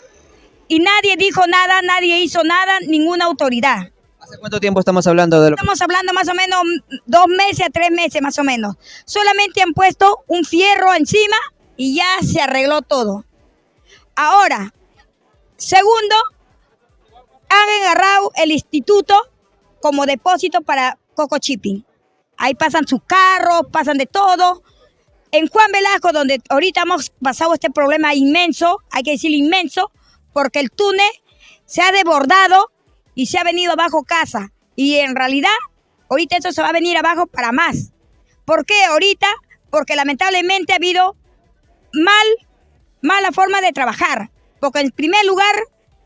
y nadie dijo nada, nadie hizo nada, ninguna autoridad. ¿Hace cuánto tiempo estamos hablando de lo que... Estamos hablando más o menos 2 meses a 3 meses más o menos. Solamente han puesto un fierro encima y ya se arregló todo. Ahora, segundo, han agarrado el instituto como depósito para Coco Shipping. Ahí pasan sus carros, pasan de todo. En Juan Velasco, donde ahorita hemos pasado este problema inmenso, hay que decir inmenso, porque el túnel se ha desbordado y se ha venido abajo casa. Y en realidad, ahorita eso se va a venir abajo para más. ¿Por qué ahorita? Porque lamentablemente ha habido mala forma de trabajar. Porque en primer lugar,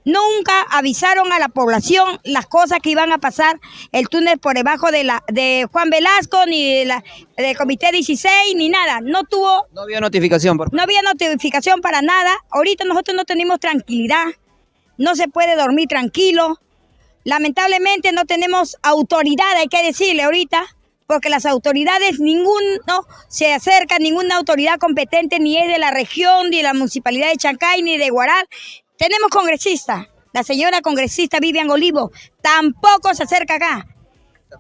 nunca avisaron a la población las cosas que iban a pasar el túnel por debajo de Juan Velasco, ni del Comité 16, ni nada. No había notificación. No había notificación para nada. Ahorita nosotros no tenemos tranquilidad. No se puede dormir tranquilo. Lamentablemente no tenemos autoridad, hay que decirle ahorita, porque las autoridades, ninguno se acerca, ninguna autoridad competente, ni es de la región, ni de la municipalidad de Chancay, ni de Huaral. Tenemos congresistas, la señora congresista Vivian Olivo, tampoco se acerca acá.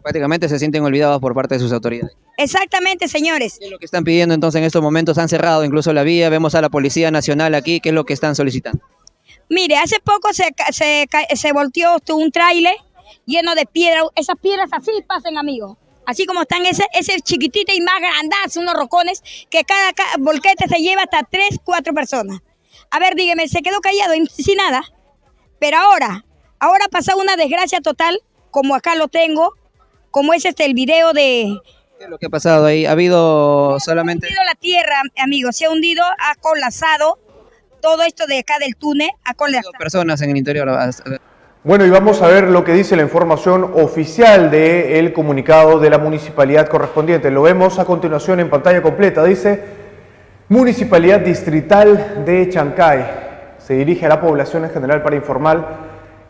Prácticamente se sienten olvidados por parte de sus autoridades. Exactamente, señores. ¿Qué es lo que están pidiendo entonces en estos momentos? Han cerrado incluso la vía, vemos a la Policía Nacional aquí, ¿qué es lo que están solicitando? Mire, hace poco se volteó un tráiler lleno de piedras, esas piedras así pasan, amigos. Así como están ese chiquitito y más grandazo, unos rocones, que cada volquete se lleva hasta 3, 4 personas. A ver, dígame, se quedó callado sin nada. Pero ahora ha pasado una desgracia total, como acá lo tengo, como es el video de... ¿Qué es lo que ha pasado ahí? ¿Ha habido solamente...? Se ha hundido la tierra, amigos, se ha hundido, ha colapsado todo esto de acá del túnel, ha colapsado. Personas en el interior. Bueno, y vamos a ver lo que dice la información oficial del comunicado de la municipalidad correspondiente. Lo vemos a continuación en pantalla completa. Dice... Municipalidad Distrital de Chancay se dirige a la población en general para informar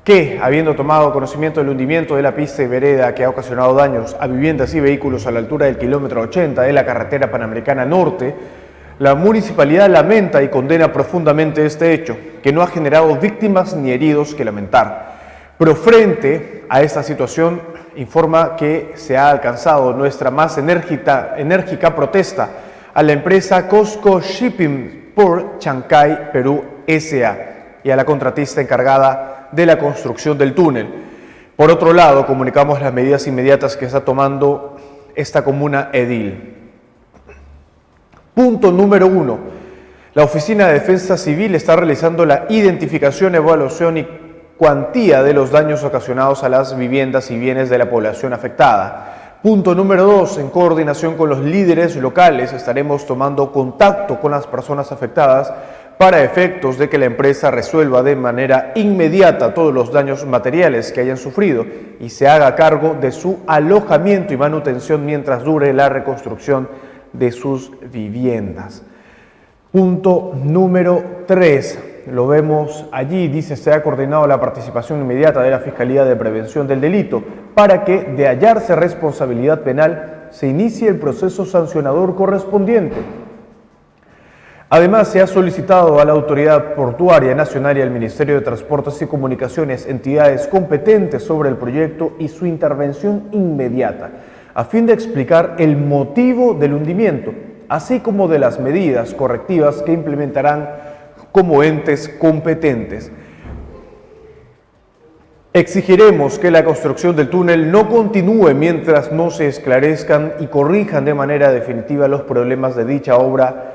que, habiendo tomado conocimiento del hundimiento de la pista y vereda que ha ocasionado daños a viviendas y vehículos a la altura del kilómetro 80 de la carretera Panamericana Norte, la municipalidad lamenta y condena profundamente este hecho, que no ha generado víctimas ni heridos que lamentar. Pero frente a esta situación, informa que se ha alcanzado nuestra más enérgica protesta a la empresa Coco Shipping por Chancay, Perú, S.A. y a la contratista encargada de la construcción del túnel. Por otro lado, comunicamos las medidas inmediatas que está tomando esta comuna edil. Punto número 1. La Oficina de Defensa Civil está realizando la identificación, evaluación y cuantía de los daños ocasionados a las viviendas y bienes de la población afectada. Punto número 2, en coordinación con los líderes locales estaremos tomando contacto con las personas afectadas para efectos de que la empresa resuelva de manera inmediata todos los daños materiales que hayan sufrido y se haga cargo de su alojamiento y manutención mientras dure la reconstrucción de sus viviendas. Punto número 3. Lo vemos allí, dice, se ha coordinado la participación inmediata de la Fiscalía de Prevención del Delito para que, de hallarse responsabilidad penal, se inicie el proceso sancionador correspondiente. Además, se ha solicitado a la Autoridad Portuaria Nacional y al Ministerio de Transportes y Comunicaciones entidades competentes sobre el proyecto y su intervención inmediata, a fin de explicar el motivo del hundimiento, así como de las medidas correctivas que implementarán como entes competentes. Exigiremos que la construcción del túnel no continúe mientras no se esclarezcan y corrijan de manera definitiva los problemas de dicha obra.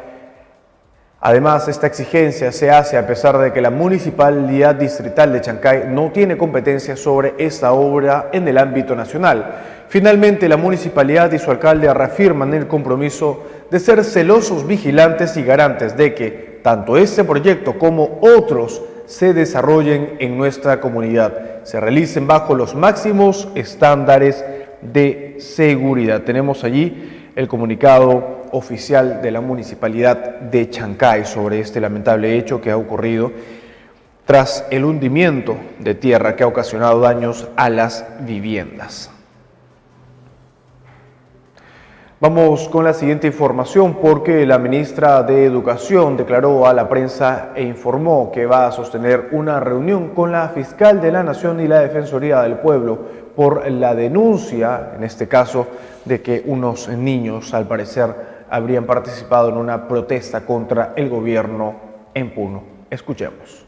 Además, esta exigencia se hace a pesar de que la Municipalidad Distrital de Chancay no tiene competencia sobre esta obra en el ámbito nacional. Finalmente, la municipalidad y su alcalde reafirman el compromiso de ser celosos vigilantes y garantes de que tanto este proyecto como otros se desarrollen en nuestra comunidad, se realicen bajo los máximos estándares de seguridad. Tenemos allí el comunicado oficial de la Municipalidad de Chancay sobre este lamentable hecho que ha ocurrido tras el hundimiento de tierra que ha ocasionado daños a las viviendas. Vamos con la siguiente información porque la ministra de Educación declaró a la prensa e informó que va a sostener una reunión con la fiscal de la Nación y la Defensoría del Pueblo por la denuncia, en este caso, de que unos niños, al parecer, habrían participado en una protesta contra el gobierno en Puno. Escuchemos.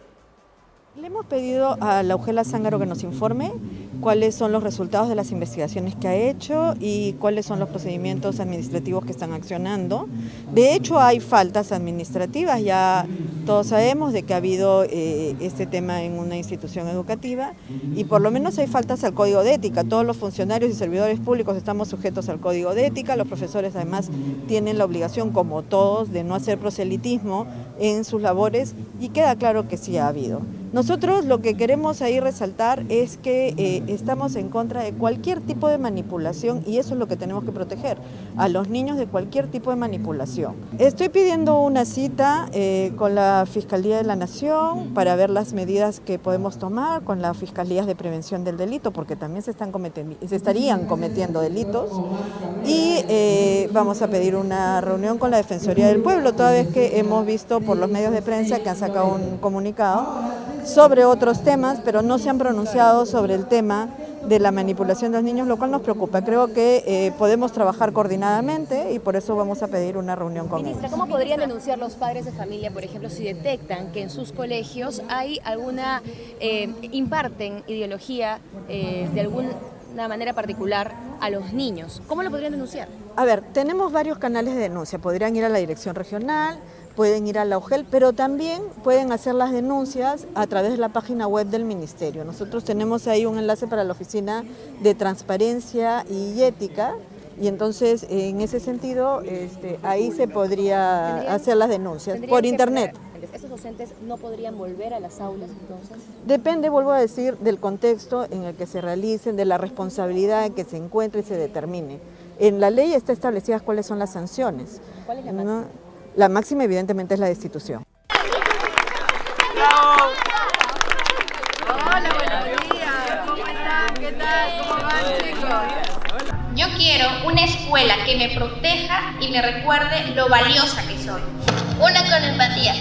Le hemos pedido a la Ugela Zángaro que nos informe cuáles son los resultados de las investigaciones que ha hecho y cuáles son los procedimientos administrativos que están accionando. De hecho, hay faltas administrativas, ya todos sabemos de que ha habido este tema en una institución educativa y por lo menos hay faltas al Código de Ética. Todos los funcionarios y servidores públicos estamos sujetos al Código de Ética, los profesores además tienen la obligación, como todos, de no hacer proselitismo en sus labores y queda claro que sí ha habido. Nosotros lo que queremos ahí resaltar es que estamos en contra de cualquier tipo de manipulación y eso es lo que tenemos que proteger, a los niños de cualquier tipo de manipulación. Estoy pidiendo una cita con la Fiscalía de la Nación para ver las medidas que podemos tomar con las Fiscalías de Prevención del Delito, porque también se estarían cometiendo delitos, y vamos a pedir una reunión con la Defensoría del Pueblo, toda vez que hemos visto por los medios de prensa que han sacado un comunicado sobre otros temas, pero no se han pronunciado sobre el tema de la manipulación de los niños, lo cual nos preocupa. Creo que podemos trabajar coordinadamente y por eso vamos a pedir una reunión con Ministra, ¿cómo podrían denunciar los padres de familia, por ejemplo, si detectan que en sus colegios hay alguna, imparten ideología de alguna manera particular a los niños? ¿Cómo lo podrían denunciar? A ver, tenemos varios canales de denuncia. Podrían ir a la dirección regional, pueden ir a la UGEL, pero también pueden hacer las denuncias a través de la página web del Ministerio. Nosotros tenemos ahí un enlace para la Oficina de Transparencia y Ética, y entonces en ese sentido ahí se podría hacer las denuncias por internet. ¿Estos docentes no podrían volver a las aulas entonces? Depende, vuelvo a decir, del contexto en el que se realicen, de la responsabilidad en que se encuentre y se determine. En la ley está establecidas cuáles son las sanciones. ¿Cuál es la máxima? La máxima evidentemente es la destitución. Hola, buenos días. ¿Cómo están? ¿Qué tal? ¿Cómo van, chicos? Yo quiero una escuela que me proteja y me recuerde lo valiosa que soy. Una con empatía.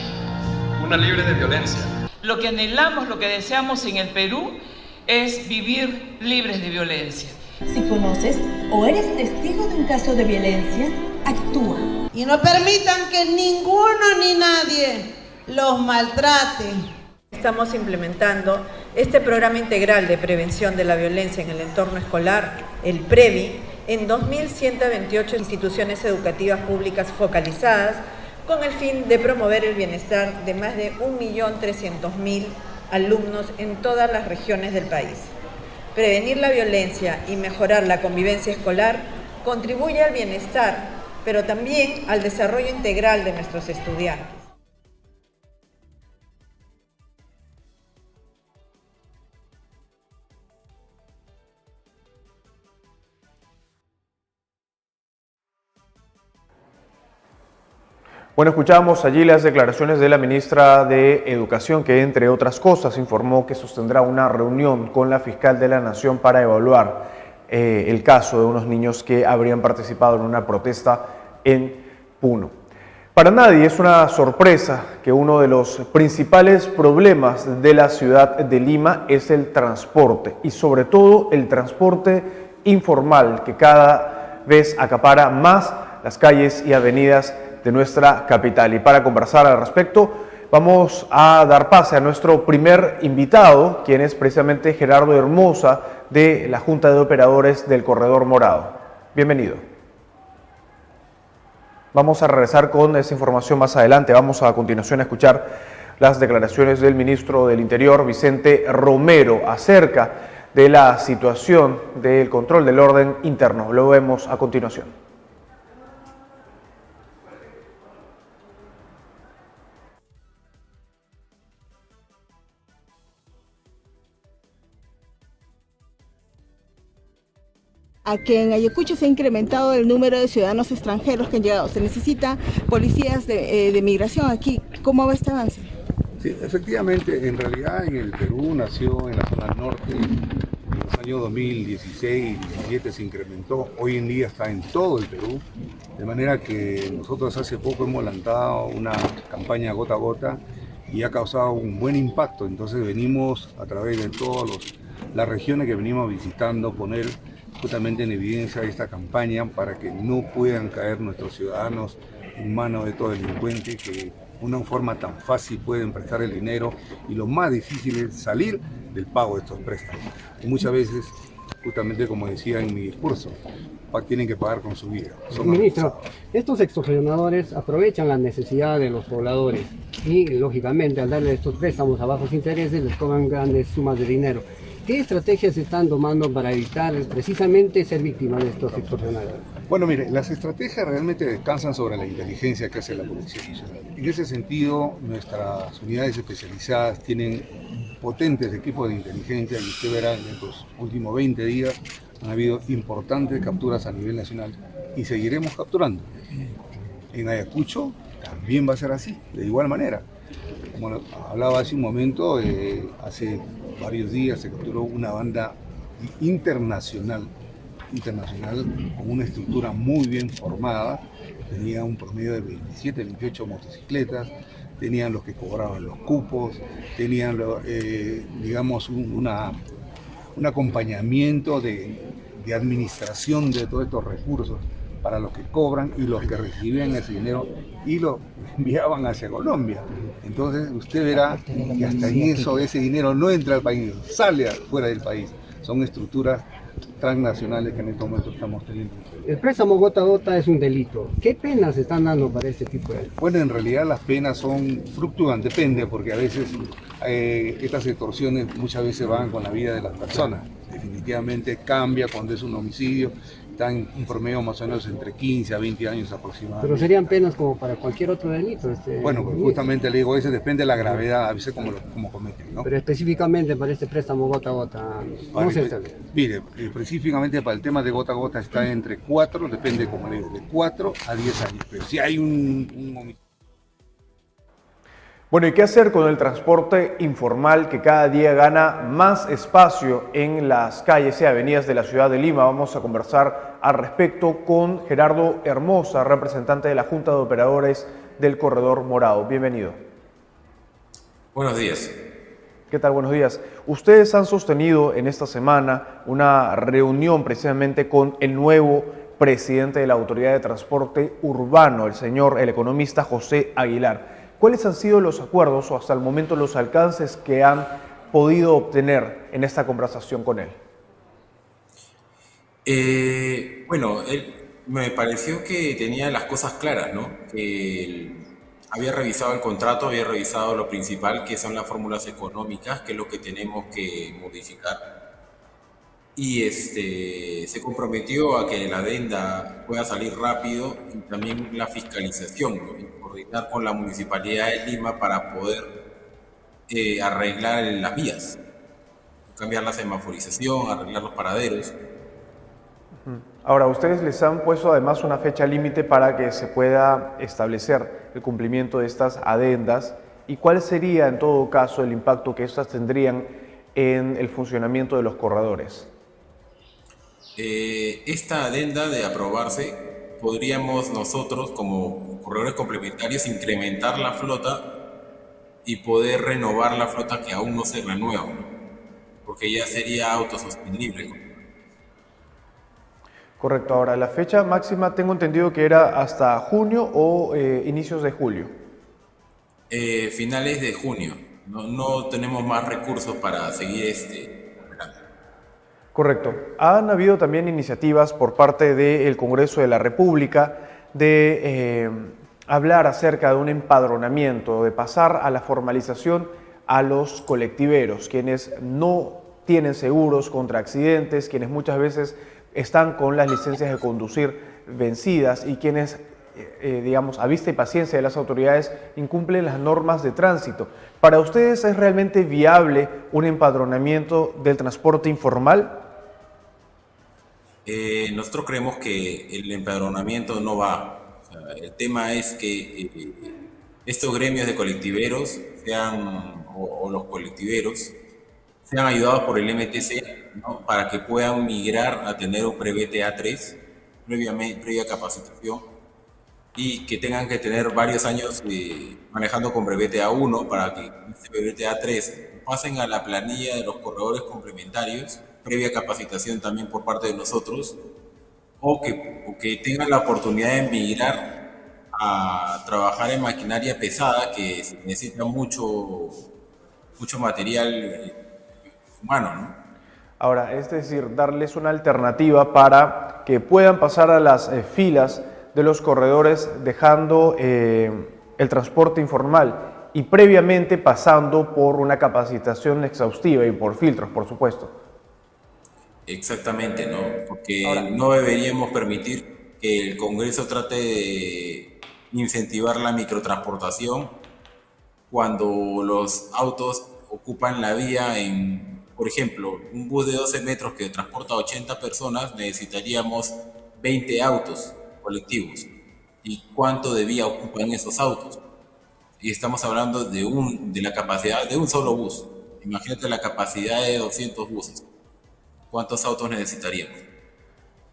Una libre de violencia. Lo que anhelamos, lo que deseamos en el Perú es vivir libres de violencia. Si conoces o eres testigo de un caso de violencia, actúa. Y no permitan que ninguno ni nadie los maltrate. Estamos implementando este programa integral de prevención de la violencia en el entorno escolar, el PREVI, en 2.128 instituciones educativas públicas focalizadas con el fin de promover el bienestar de más de 1.300.000 alumnos en todas las regiones del país. Prevenir la violencia y mejorar la convivencia escolar contribuye al bienestar, pero también al desarrollo integral de nuestros estudiantes. Bueno, escuchamos allí las declaraciones de la ministra de Educación, que entre otras cosas informó que sostendrá una reunión con la fiscal de la Nación para evaluar el caso de unos niños que habrían participado en una protesta en Puno. Para nadie es una sorpresa que uno de los principales problemas de la ciudad de Lima es el transporte y sobre todo el transporte informal que cada vez acapara más las calles y avenidas de nuestra capital. Y para conversar al respecto vamos a dar pase a nuestro primer invitado, quien es precisamente Gerardo Hermosa de la Junta de Operadores del Corredor Morado. Bienvenido. Vamos a regresar con esa información más adelante. Vamos a continuación a escuchar las declaraciones del ministro del Interior, Vicente Romero, acerca de la situación del control del orden interno. Lo vemos a continuación. A que en Ayacucho se ha incrementado el número de ciudadanos extranjeros que han llegado. Se necesita policías de migración aquí. ¿Cómo va este avance? Sí, efectivamente, en realidad en el Perú nació en la zona norte, en los años 2016 y 2017 se incrementó, hoy en día está en todo el Perú, de manera que nosotros hace poco hemos lanzado una campaña gota a gota y ha causado un buen impacto. Entonces venimos a través de todas las regiones que venimos visitando poner justamente en evidencia esta campaña para que no puedan caer nuestros ciudadanos en manos de estos delincuentes que de una forma tan fácil pueden prestar el dinero y lo más difícil es salir del pago de estos préstamos. Y muchas veces, justamente como decía en mi discurso, tienen que pagar con su vida. Ministro, estos extorsionadores aprovechan la necesidad de los pobladores y, lógicamente, al darle estos préstamos a bajos intereses, les cobran grandes sumas de dinero. ¿Qué estrategias se están tomando para evitar precisamente ser víctimas de estos extorsionadores? Bueno, mire, las estrategias realmente descansan sobre la inteligencia que hace la Policía Nacional. En ese sentido, nuestras unidades especializadas tienen potentes equipos de inteligencia y usted verá en estos últimos 20 días han habido importantes capturas a nivel nacional y seguiremos capturando. En Ayacucho también va a ser así, de igual manera. Como hablaba hace un momento, hace varios días se capturó una banda internacional con una estructura muy bien formada, tenía un promedio de 27, 28 motocicletas, tenían los que cobraban los cupos, tenían digamos un acompañamiento de administración de todos estos recursos para los que cobran y los que recibían ese dinero y lo enviaban hacia Colombia. Entonces usted verá que hasta en eso ese dinero no entra al país, sale fuera del país. Son estructuras transnacionales que en este momento estamos teniendo. El préstamo gota a gota es un delito. ¿Qué penas se están dando para este tipo de delitos? Bueno, en realidad las penas fluctúan, depende, porque a veces estas extorsiones muchas veces van con la vida de las personas. Definitivamente cambia cuando es un homicidio, está en un promedio más o menos entre 15 a 20 años aproximadamente. Pero serían penas como para cualquier otro delito. Bueno, pues justamente le digo, eso depende de la gravedad, a veces como cometen, ¿no? Pero específicamente para este préstamo gota a gota, ¿cómo se establece? Mire, específicamente para el tema de gota a gota está entre 4, depende como le digo, de 4 a 10 años, pero si hay un homicidio. Bueno, ¿y qué hacer con el transporte informal que cada día gana más espacio en las calles y avenidas de la ciudad de Lima? Vamos a conversar al respecto con Gerardo Hermosa, representante de la Junta de Operadores del Corredor Morado. Bienvenido. Buenos días. ¿Qué tal? Buenos días. Ustedes han sostenido en esta semana una reunión precisamente con el nuevo presidente de la Autoridad de Transporte Urbano, el economista José Aguilar. ¿Cuáles han sido los acuerdos o hasta el momento los alcances que han podido obtener en esta conversación con él? Bueno, él me pareció que tenía las cosas claras, ¿no? Que él había revisado el contrato, había revisado lo principal, que son las fórmulas económicas, que es lo que tenemos que modificar. Y se comprometió a que la adenda pueda salir rápido y también la fiscalización, ¿no? Coordinar con la Municipalidad de Lima para poder arreglar las vías, cambiar la semaforización, arreglar los paraderos. Ahora, ustedes les han puesto además una fecha límite para que se pueda establecer el cumplimiento de estas adendas. ¿Y cuál sería en todo caso el impacto que estas tendrían en el funcionamiento de los corredores? Esta adenda, de aprobarse, podríamos nosotros como corredores complementarios incrementar la flota y poder renovar la flota que aún no se renueva, ¿no? Porque ya sería autosostenible. Correcto. Ahora, la fecha máxima tengo entendido que era hasta junio o inicios de julio. Finales de junio. No tenemos más recursos para seguir Correcto. Han habido también iniciativas por parte del Congreso de la República de hablar acerca de un empadronamiento, de pasar a la formalización a los colectiveros, quienes no tienen seguros contra accidentes, quienes muchas veces están con las licencias de conducir vencidas y quienes, digamos, a vista y paciencia de las autoridades, incumplen las normas de tránsito. ¿Para ustedes es realmente viable un empadronamiento del transporte informal? Nosotros creemos que el empadronamiento no va. O sea, el tema es que estos gremios de colectiveros o los colectiveros sean ayudados por el MTC, ¿no? Para que puedan migrar a tener un brevete A3 previa capacitación y que tengan que tener varios años manejando con brevete A1 para que este brevete A3 pasen a la planilla de los corredores complementarios, previa capacitación también por parte de nosotros, o que tengan la oportunidad de migrar a trabajar en maquinaria pesada que necesita mucho material humano, ¿no? Ahora, es decir, darles una alternativa para que puedan pasar a las filas de los corredores dejando el transporte informal y previamente pasando por una capacitación exhaustiva y por filtros, por supuesto. Exactamente, ¿no? Porque no deberíamos permitir que el Congreso trate de incentivar la microtransportación cuando los autos ocupan la vía por ejemplo, un bus de 12 metros que transporta 80 personas, necesitaríamos 20 autos colectivos. ¿Y cuánto de vía ocupan esos autos? Y estamos hablando de la capacidad de un solo bus. Imagínate la capacidad de 200 buses. ¿Cuántos autos necesitaríamos?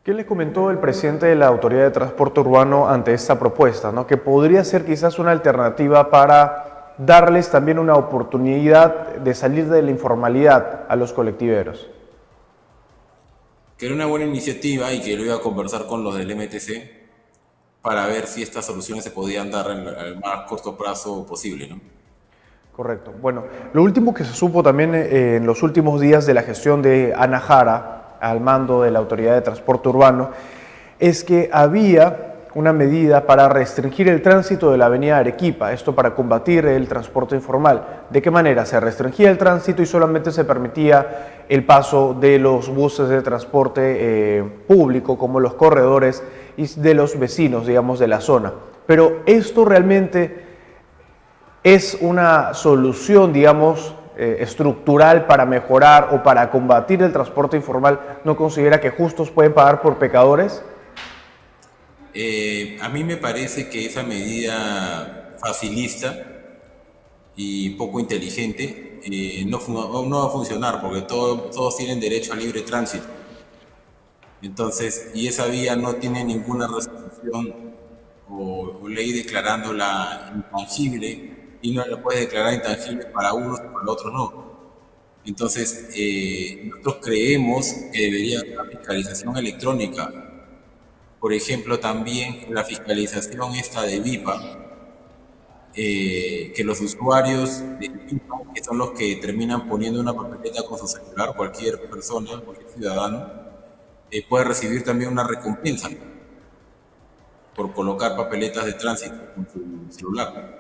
¿Qué le comentó el presidente de la Autoridad de Transporte Urbano ante esta propuesta, ¿no? Que podría ser quizás una alternativa para darles también una oportunidad de salir de la informalidad a los colectiveros? Que era una buena iniciativa y que lo iba a conversar con los del MTC para ver si estas soluciones se podían dar al más corto plazo posible, ¿no? Correcto. Bueno, lo último que se supo también en los últimos días de la gestión de Ana Jara al mando de la Autoridad de Transporte Urbano es que había una medida para restringir el tránsito de la avenida Arequipa, esto para combatir el transporte informal. ¿De qué manera? Se restringía el tránsito y solamente se permitía el paso de los buses de transporte público, como los corredores y de los vecinos, digamos, de la zona. Pero esto realmente es una solución, digamos, estructural para mejorar o para combatir el transporte informal. ¿No considera que justos pueden pagar por pecadores? A mí me parece que esa medida facilista y poco inteligente no va a funcionar porque todos tienen derecho a libre tránsito. Entonces, y esa vía no tiene ninguna restricción o ley declarándola intangible y no la puedes declarar intangible para unos y para otros no. Entonces, nosotros creemos que debería haber una fiscalización electrónica. Por ejemplo, también la fiscalización esta de VIPA, que los usuarios de VIPA, que son los que terminan poniendo una papeleta con su celular, cualquier persona, cualquier ciudadano, puede recibir también una recompensa por colocar papeletas de tránsito con su celular.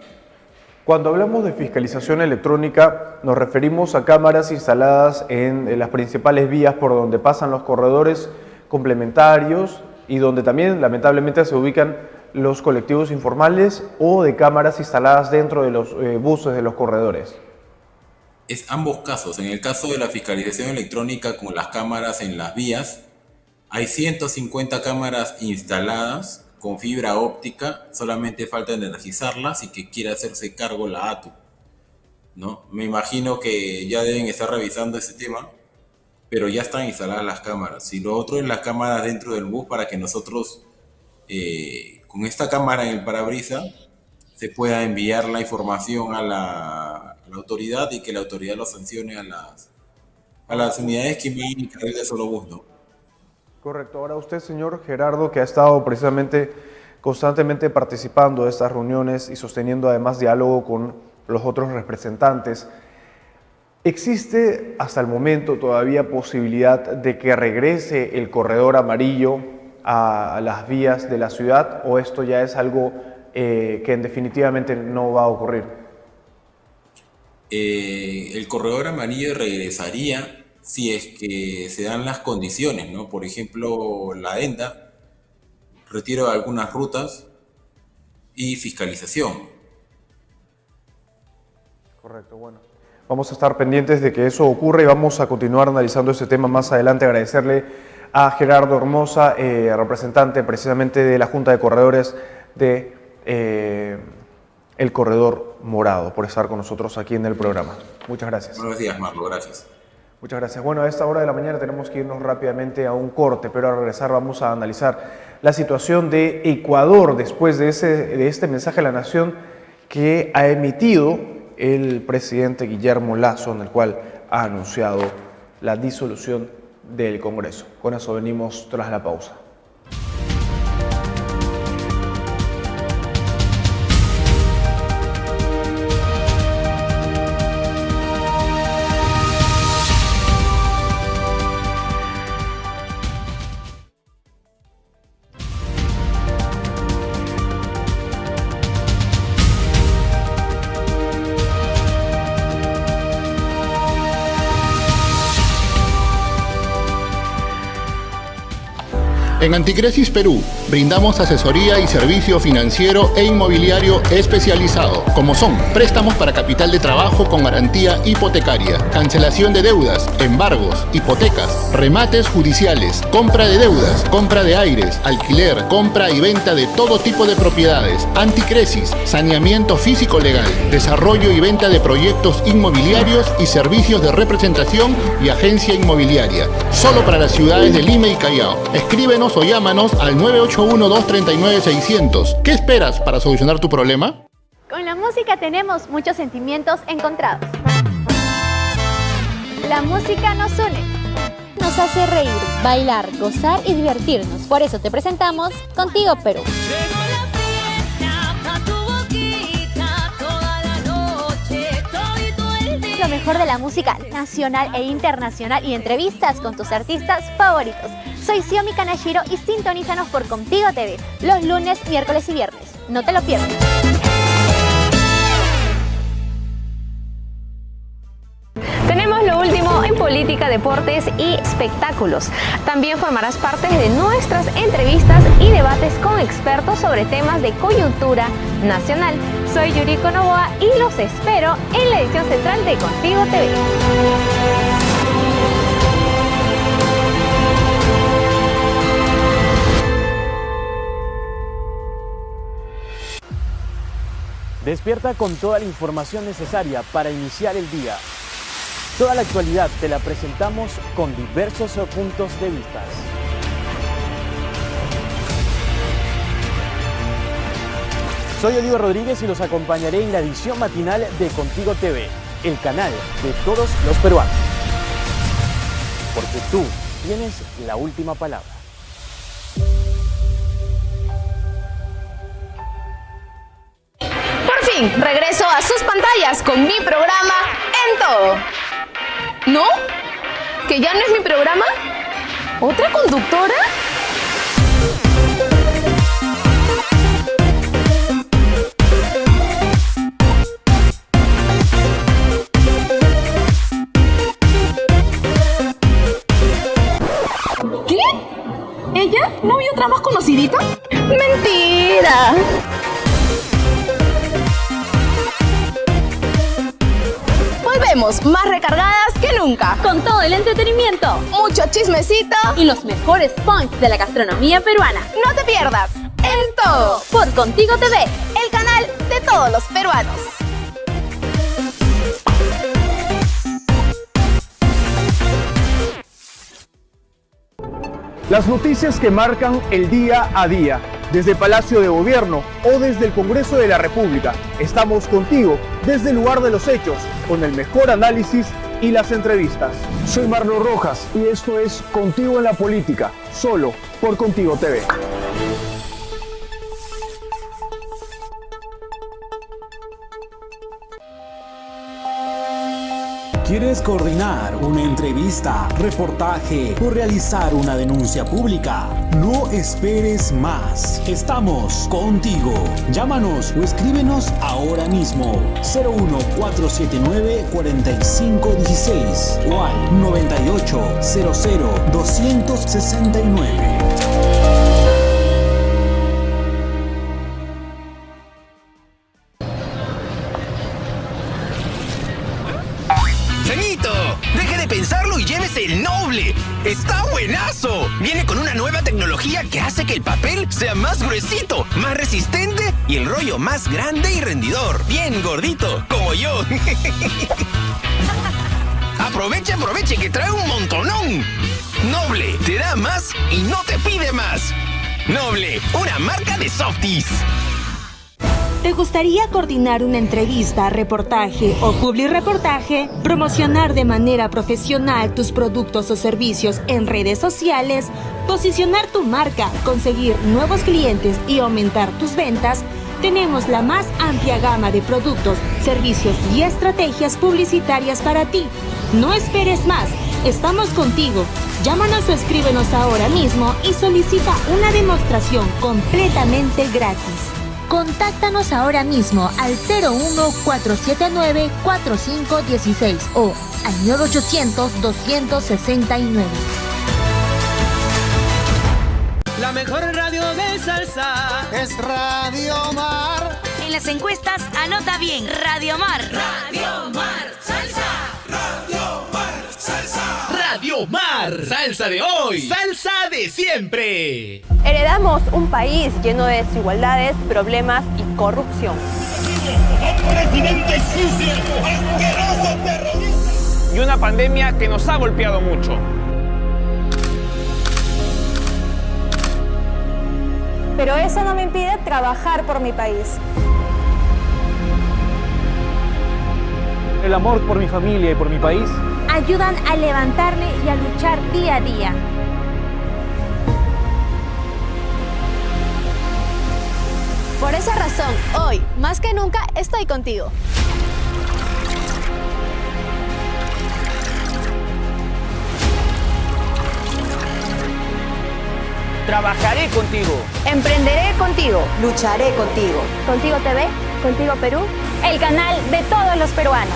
Cuando hablamos de fiscalización electrónica, nos referimos a cámaras instaladas en las principales vías por donde pasan los corredores complementarios y donde también lamentablemente se ubican los colectivos informales, o de cámaras instaladas dentro de los buses de los corredores. Es ambos casos. En el caso de la fiscalización electrónica con las cámaras en las vías, hay 150 cámaras instaladas con fibra óptica, solamente falta energizarlas y que quiera hacerse cargo la ATU, ¿no? Me imagino que ya deben estar revisando ese tema, pero ya están instaladas las cámaras. Y lo otro es las cámaras dentro del bus para que nosotros con esta cámara en el parabrisas se pueda enviar la información a la autoridad y que la autoridad lo sancione a las unidades que envían el carril de solo bus, ¿no? Correcto. Ahora usted, señor Gerardo, que ha estado precisamente constantemente participando de estas reuniones y sosteniendo además diálogo con los otros representantes, ¿existe hasta el momento todavía posibilidad de que regrese el corredor amarillo a las vías de la ciudad, o esto ya es algo que definitivamente no va a ocurrir? El corredor amarillo regresaría si es que se dan las condiciones, ¿no? Por ejemplo, la ADENDA, retiro de algunas rutas y fiscalización. Correcto, bueno. Vamos a estar pendientes de que eso ocurra y vamos a continuar analizando este tema más adelante. Agradecerle a Gerardo Hermosa, representante precisamente de la Junta de Corredores de el Corredor Morado, por estar con nosotros aquí en el programa. Muchas gracias. Buenos días, Marlo. Gracias. Muchas gracias. Bueno, a esta hora de la mañana tenemos que irnos rápidamente a un corte, pero al regresar vamos a analizar la situación de Ecuador después de este mensaje a la nación que ha emitido el presidente Guillermo Lasso, en el cual ha anunciado la disolución del Congreso. Con eso venimos tras la pausa. En Anticresis Perú, brindamos asesoría y servicio financiero e inmobiliario especializado, como son préstamos para capital de trabajo con garantía hipotecaria, cancelación de deudas, embargos, hipotecas, remates judiciales, compra de deudas, compra de aires, alquiler, compra y venta de todo tipo de propiedades, Anticresis, saneamiento físico legal, desarrollo y venta de proyectos inmobiliarios y servicios de representación y agencia inmobiliaria, solo para las ciudades de Lima y Callao. Escríbenos o llámanos al 981-239-600. ¿Qué esperas para solucionar tu problema? Con la música tenemos muchos sentimientos encontrados. La música nos une. Nos hace reír, bailar, gozar y divertirnos. Por eso te presentamos Contigo Perú. Lo mejor de la música nacional e internacional y entrevistas con tus artistas favoritos. Soy Xiomi Kanashiro y sintonízanos por Contigo TV los lunes, miércoles y viernes. No te lo pierdas. Tenemos lo último en política, deportes y espectáculos. También formarás parte de nuestras entrevistas y debates con expertos sobre temas de coyuntura nacional. Soy Yuriko Novoa y los espero en la edición central de Contigo TV. Despierta con toda la información necesaria para iniciar el día. Toda la actualidad te la presentamos con diversos puntos de vista. Soy Oliver Rodríguez y los acompañaré en la edición matinal de Contigo TV, el canal de todos los peruanos. Porque tú tienes la última palabra. Por fin, regreso a sus pantallas con mi programa En Todo. ¿No? ¿Que ya no es mi programa? ¿Otra conductora? ¿Qué? ¿Ella? ¿No había otra más conocidita? ¡Mentira! Volvemos más recargadas que nunca. Con todo el entretenimiento, mucho chismecito y los mejores points de la gastronomía peruana. No te pierdas En Todo por Contigo TV, el canal de todos los peruanos. Las noticias que marcan el día a día. desde el Palacio de Gobierno o desde el Congreso de la República. Estamos contigo desde el lugar de los hechos, con el mejor análisis y las entrevistas. Soy Marlon Rojas y esto es Contigo en la Política, solo por Contigo TV. ¿Quieres coordinar una entrevista, reportaje o realizar una denuncia pública? No esperes más. Estamos contigo. Llámanos o escríbenos ahora mismo. 01479-4516 o al 9800-269. Deje de pensarlo y llévese el Noble. ¡Está buenazo! Viene con una nueva tecnología que hace que el papel sea más gruesito, más resistente y el rollo más grande y rendidor. Bien gordito, como yo. Aproveche que trae un montonón. Noble, te da más y no te pide más. Noble, una marca de Softies. ¿Te gustaría coordinar una entrevista, reportaje o publireportaje? ¿Promocionar de manera profesional tus productos o servicios en redes sociales? ¿Posicionar tu marca, conseguir nuevos clientes y aumentar tus ventas? Tenemos la más amplia gama de productos, servicios y estrategias publicitarias para ti. No esperes más, estamos contigo. Llámanos o escríbenos ahora mismo y solicita una demostración completamente gratis. Contáctanos ahora mismo al 01479-4516 o al 980-269. La mejor radio de salsa es Radio Mar. En las encuestas, anota bien, Radio Mar. Radio Mar, salsa. Radio Mar, salsa. Radio Mar, salsa de hoy, salsa de siempre. Heredamos un país lleno de desigualdades, problemas y corrupción. ¡Presidente sucio, asqueroso, terrorista! Y una pandemia que nos ha golpeado mucho. Pero eso no me impide trabajar por mi país. El amor por mi familia y por mi país ayudan a levantarme y a luchar día a día. Por esa razón, hoy, más que nunca, estoy contigo. Trabajaré contigo. Emprenderé contigo. Lucharé contigo. Contigo TV, Contigo Perú, el canal de todos los peruanos.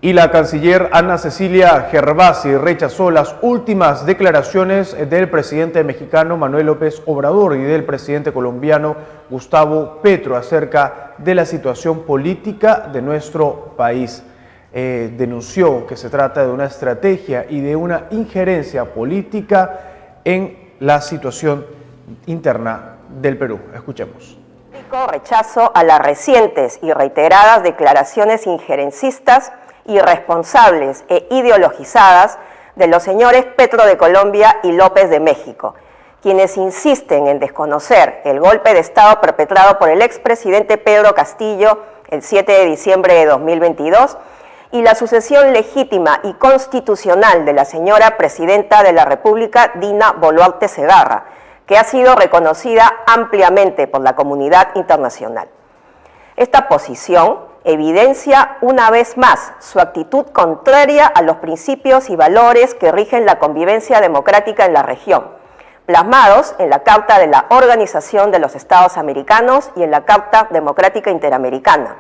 Y la canciller Ana Cecilia Gervasi rechazó las últimas declaraciones del presidente mexicano Manuel López Obrador y del presidente colombiano Gustavo Petro acerca de la situación política de nuestro país. Denunció que se trata de una estrategia y de una injerencia política en la situación interna del Perú. Escuchemos. Rechazo a las recientes y reiteradas declaraciones injerencistas, irresponsables e ideologizadas de los señores Petro de Colombia y López de México, quienes insisten en desconocer el golpe de Estado perpetrado por el expresidente Pedro Castillo el 7 de diciembre de 2022 y la sucesión legítima y constitucional de la señora Presidenta de la República, Dina Boluarte Segarra, que ha sido reconocida ampliamente por la comunidad internacional. Esta posición evidencia una vez más su actitud contraria a los principios y valores que rigen la convivencia democrática en la región, plasmados en la Carta de la Organización de los Estados Americanos y en la Carta Democrática Interamericana,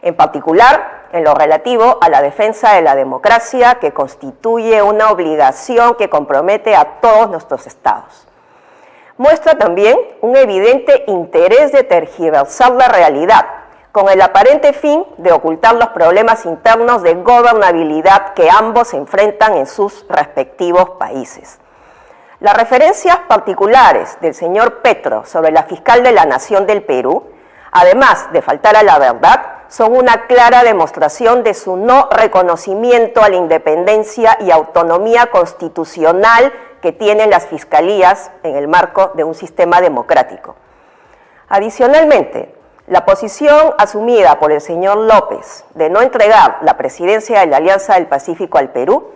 en particular en lo relativo a la defensa de la democracia, que constituye una obligación que compromete a todos nuestros estados. Muestra también un evidente interés de tergiversar la realidad, con el aparente fin de ocultar los problemas internos de gobernabilidad que ambos enfrentan en sus respectivos países. Las referencias particulares del señor Petro sobre la fiscal de la Nación del Perú, además de faltar a la verdad, son una clara demostración de su no reconocimiento a la independencia y autonomía constitucional que tienen las fiscalías en el marco de un sistema democrático. Adicionalmente, la posición asumida por el señor López de no entregar la presidencia de la Alianza del Pacífico al Perú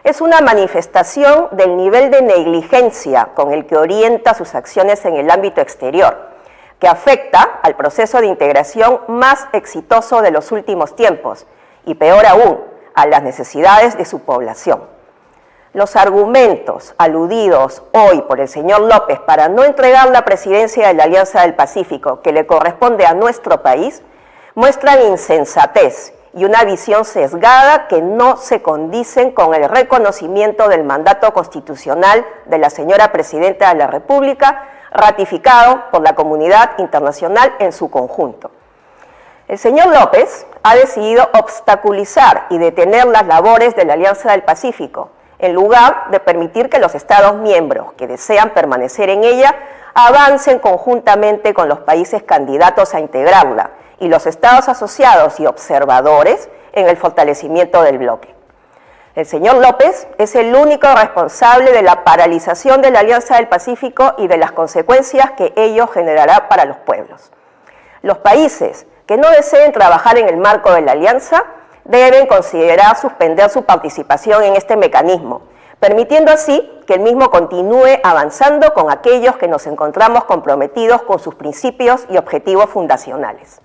es una manifestación del nivel de negligencia con el que orienta sus acciones en el ámbito exterior, que afecta al proceso de integración más exitoso de los últimos tiempos y, peor aún, a las necesidades de su población. Los argumentos aludidos hoy por el señor López para no entregar la presidencia de la Alianza del Pacífico que le corresponde a nuestro país muestran insensatez y una visión sesgada que no se condicen con el reconocimiento del mandato constitucional de la señora Presidenta de la República, ratificado por la comunidad internacional en su conjunto. El señor López ha decidido obstaculizar y detener las labores de la Alianza del Pacífico, en lugar de permitir que los Estados miembros que desean permanecer en ella avancen conjuntamente con los países candidatos a integrarla y los Estados asociados y observadores en el fortalecimiento del bloque. El señor López es el único responsable de la paralización de la Alianza del Pacífico y de las consecuencias que ello generará para los pueblos. Los países que no deseen trabajar en el marco de la Alianza deben considerar suspender su participación en este mecanismo, permitiendo así que el mismo continúe avanzando con aquellos que nos encontramos comprometidos con sus principios y objetivos fundacionales.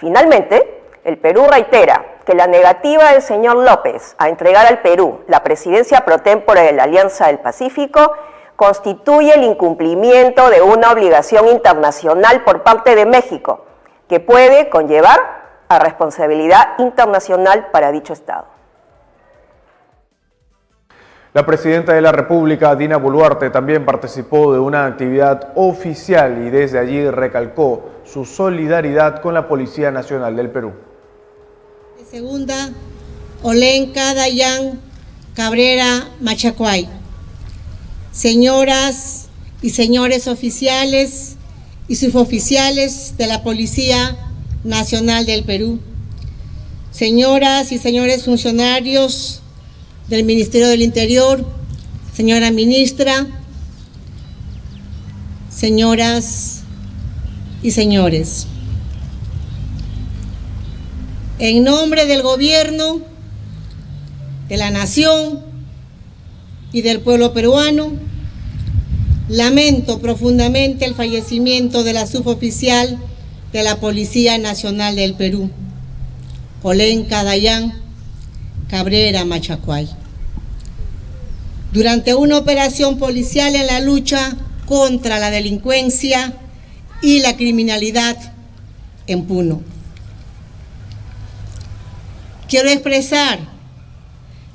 Finalmente, el Perú reitera que la negativa del señor López a entregar al Perú la presidencia pro tempore de la Alianza del Pacífico constituye el incumplimiento de una obligación internacional por parte de México, que puede conllevar a responsabilidad internacional para dicho Estado. La Presidenta de la República, Dina Boluarte, también participó de una actividad oficial y desde allí recalcó su solidaridad con la Policía Nacional del Perú. Segunda, Olenka Dayan Cabrera Machacuay. Señoras y señores oficiales y suboficiales de la Policía Nacional del Perú, señoras y señores funcionarios del Ministerio del Interior, señora ministra, señoras y señores. En nombre del gobierno, de la nación y del pueblo peruano, lamento profundamente el fallecimiento de la suboficial de la Policía Nacional del Perú, Olenka Dayan Cabrera Machacuay, durante una operación policial en la lucha contra la delincuencia y la criminalidad en Puno. Quiero expresar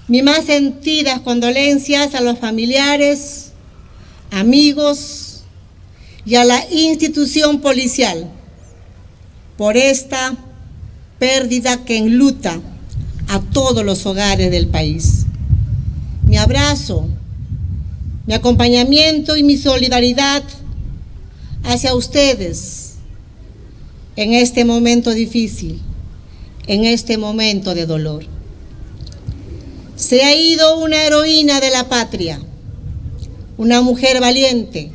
mis más sentidas condolencias a los familiares, amigos y a la institución policial por esta pérdida que enluta a todos los hogares del país. Mi abrazo, mi acompañamiento y mi solidaridad hacia ustedes en este momento difícil, en este momento de dolor. Se ha ido una heroína de la patria, una mujer valiente,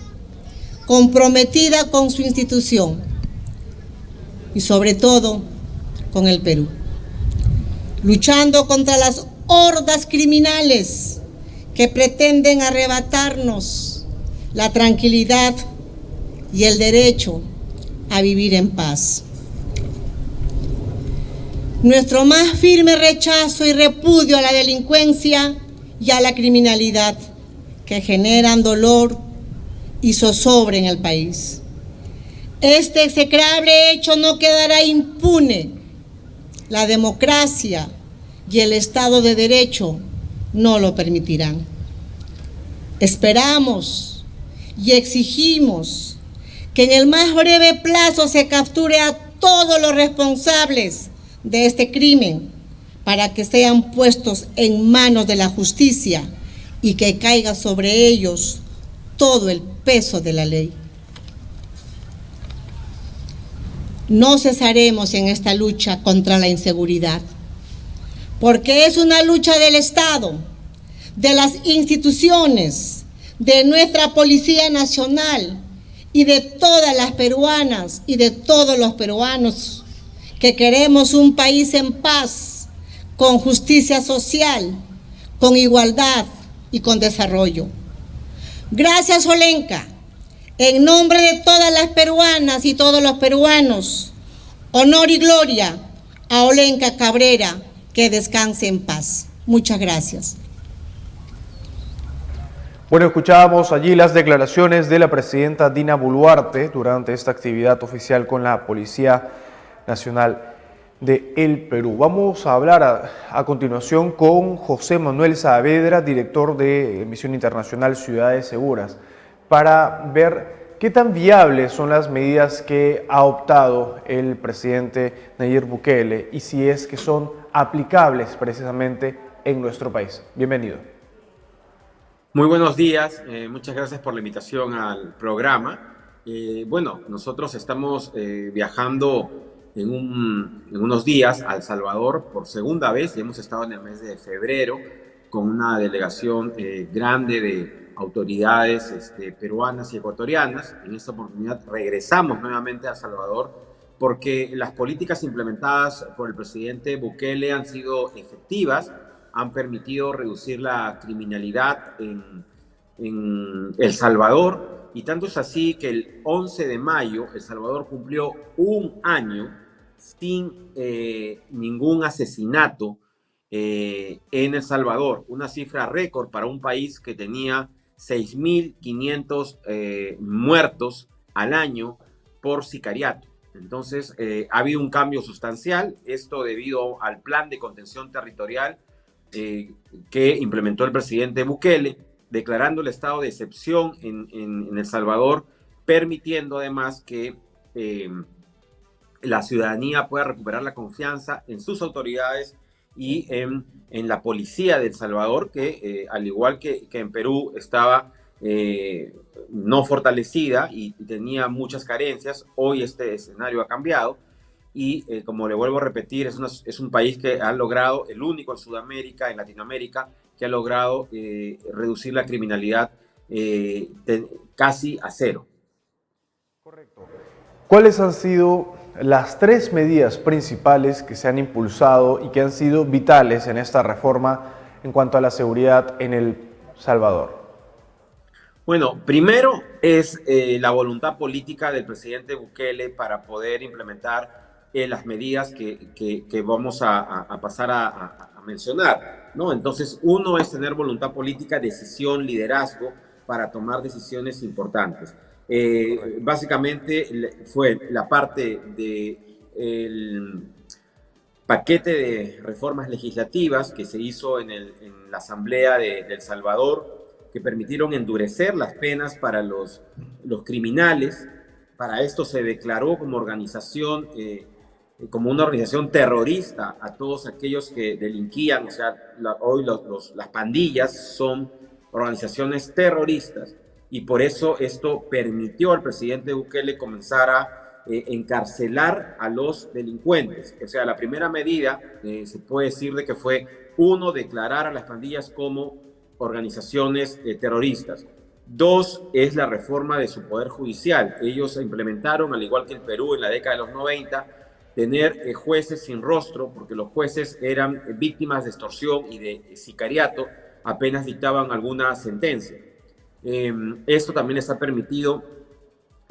comprometida con su institución y sobre todo con el Perú, luchando contra las hordas criminales que pretenden arrebatarnos la tranquilidad y el derecho a vivir en paz. Nuestro más firme rechazo y repudio a la delincuencia y a la criminalidad que generan dolor, y zozobra en el país. Este execrable hecho no quedará impune. La democracia y el Estado de Derecho no lo permitirán. Esperamos y exigimos que en el más breve plazo se capture a todos los responsables de este crimen para que sean puestos en manos de la justicia y que caiga sobre ellos todo el peso de la ley. No cesaremos en esta lucha contra la inseguridad, porque es una lucha del Estado, de las instituciones, de nuestra Policía Nacional y de todas las peruanas y de todos los peruanos que queremos un país en paz, con justicia social, con igualdad y con desarrollo. Gracias, Olenka. En nombre de todas las peruanas y todos los peruanos, honor y gloria a Olenka Cabrera, que descanse en paz. Muchas gracias. Bueno, escuchábamos allí las declaraciones de la presidenta Dina Boluarte durante esta actividad oficial con la Policía Nacional de El Perú. Vamos a hablar a continuación con José Manuel Saavedra, director de Misión Internacional Ciudades Seguras, para ver qué tan viables son las medidas que ha optado el presidente Nayib Bukele y si es que son aplicables precisamente en nuestro país. Bienvenido. Muy buenos días, muchas gracias por la invitación al programa. Bueno, nosotros estamos viajando en unos días a El Salvador por segunda vez y hemos estado en el mes de febrero con una delegación grande de autoridades peruanas y ecuatorianas. En esta oportunidad regresamos nuevamente a El Salvador porque las políticas implementadas por el presidente Bukele han sido efectivas, han permitido reducir la criminalidad en El Salvador, y tanto es así que el 11 de mayo El Salvador cumplió un año sin ningún asesinato en El Salvador, una cifra récord para un país que tenía 6.500 muertos al año por sicariato. Entonces ha habido un cambio sustancial, esto debido al plan de contención territorial que implementó el presidente Bukele, declarando el estado de excepción en El Salvador, permitiendo además que la ciudadanía pueda recuperar la confianza en sus autoridades y en la policía de El Salvador, que al igual que en Perú estaba no fortalecida y tenía muchas carencias. Hoy este escenario ha cambiado. Y como le vuelvo a repetir, es un país que ha logrado, el único en Sudamérica, en Latinoamérica, que ha logrado reducir la criminalidad casi a cero. Correcto. ¿Cuáles han sido las tres medidas principales que se han impulsado y que han sido vitales en esta reforma en cuanto a la seguridad en El Salvador? Bueno, primero es la voluntad política del presidente Bukele para poder implementar las medidas que vamos a pasar a mencionar, ¿no? Entonces, uno es tener voluntad política, decisión, liderazgo para tomar decisiones importantes. Básicamente fue la parte del paquete de reformas legislativas que se hizo en la Asamblea de El Salvador, que permitieron endurecer las penas para los criminales. Para esto se declaró como una organización terrorista a todos aquellos que delinquían. O sea, hoy las pandillas son organizaciones terroristas, y por eso esto permitió al presidente Bukele comenzar a encarcelar a los delincuentes. O sea, la primera medida se puede decir de que fue, uno, declarar a las pandillas como organizaciones terroristas. Dos, es la reforma de su poder judicial. Ellos implementaron, al igual que el Perú en la década de los 90, tener jueces sin rostro, porque los jueces eran víctimas de extorsión y de sicariato apenas dictaban alguna sentencia. Esto también les ha permitido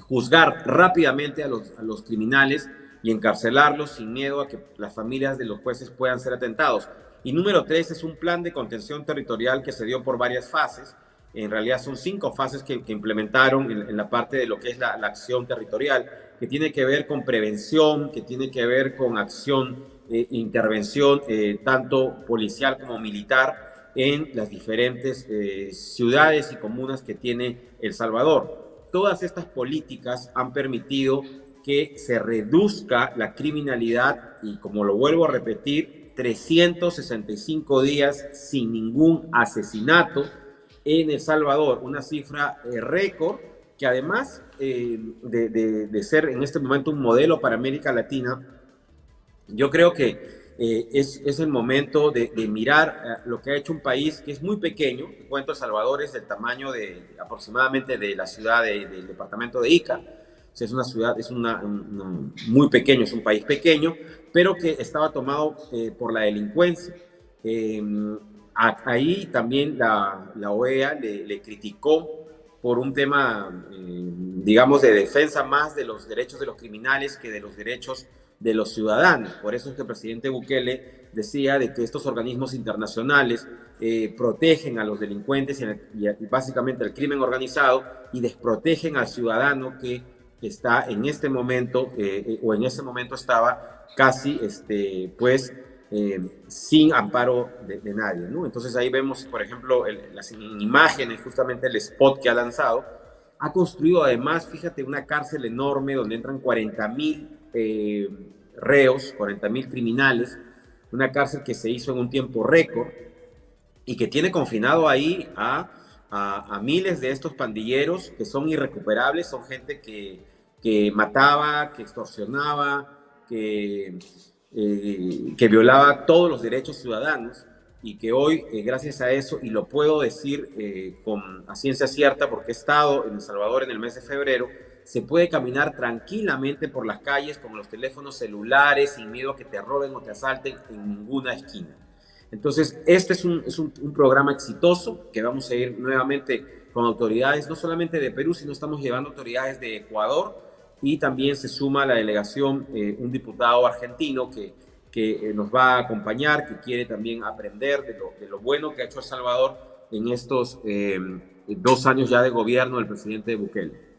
juzgar rápidamente a los criminales y encarcelarlos sin miedo a que las familias de los jueces puedan ser atentados. Y número 3 es un plan de contención territorial que se dio por varias fases En realidad son 5 fases que implementaron en la parte de lo que es la acción territorial, que tiene que ver con prevención, que tiene que ver con acción, intervención, tanto policial como militar, en las diferentes ciudades y comunas que tiene El Salvador. Todas estas políticas han permitido que se reduzca la criminalidad y, como lo vuelvo a repetir, 365 días sin ningún asesinato en El Salvador, una cifra récord que, además de ser en este momento un modelo para América Latina, yo creo que es el momento de mirar lo que ha hecho un país que es muy pequeño. Te cuento, El Salvador es del tamaño aproximadamente de la ciudad del departamento de Ica. O sea, es una ciudad, muy pequeño, es un país pequeño, pero que estaba tomado por la delincuencia. Ahí también la OEA le criticó por un tema, digamos, de defensa más de los derechos de los criminales que de los derechos de los ciudadanos. Por eso es que el presidente Bukele decía de que estos organismos internacionales protegen a los delincuentes y básicamente al crimen organizado, y desprotegen al ciudadano que está en este momento, o en ese momento estaba casi, sin amparo de nadie, ¿no? Entonces ahí vemos, por ejemplo, las imágenes, justamente el spot que ha lanzado. Ha construido además, fíjate, una cárcel enorme donde entran 40,000 reos, 40,000 criminales, una cárcel que se hizo en un tiempo récord y que tiene confinado ahí a miles de estos pandilleros que son irrecuperables. Son gente que mataba, que extorsionaba, que violaba todos los derechos ciudadanos, y que hoy, gracias a eso, y lo puedo decir a ciencia cierta porque he estado en El Salvador en el mes de febrero, se puede caminar tranquilamente por las calles con los teléfonos celulares sin miedo a que te roben o te asalten en ninguna esquina. Entonces, este es un programa exitoso que vamos a ir nuevamente con autoridades, no solamente de Perú, sino estamos llevando autoridades de Ecuador, y también se suma a la delegación un diputado argentino que nos va a acompañar, que quiere también aprender de lo bueno que ha hecho El Salvador en estos 2 años ya de gobierno del presidente Bukele.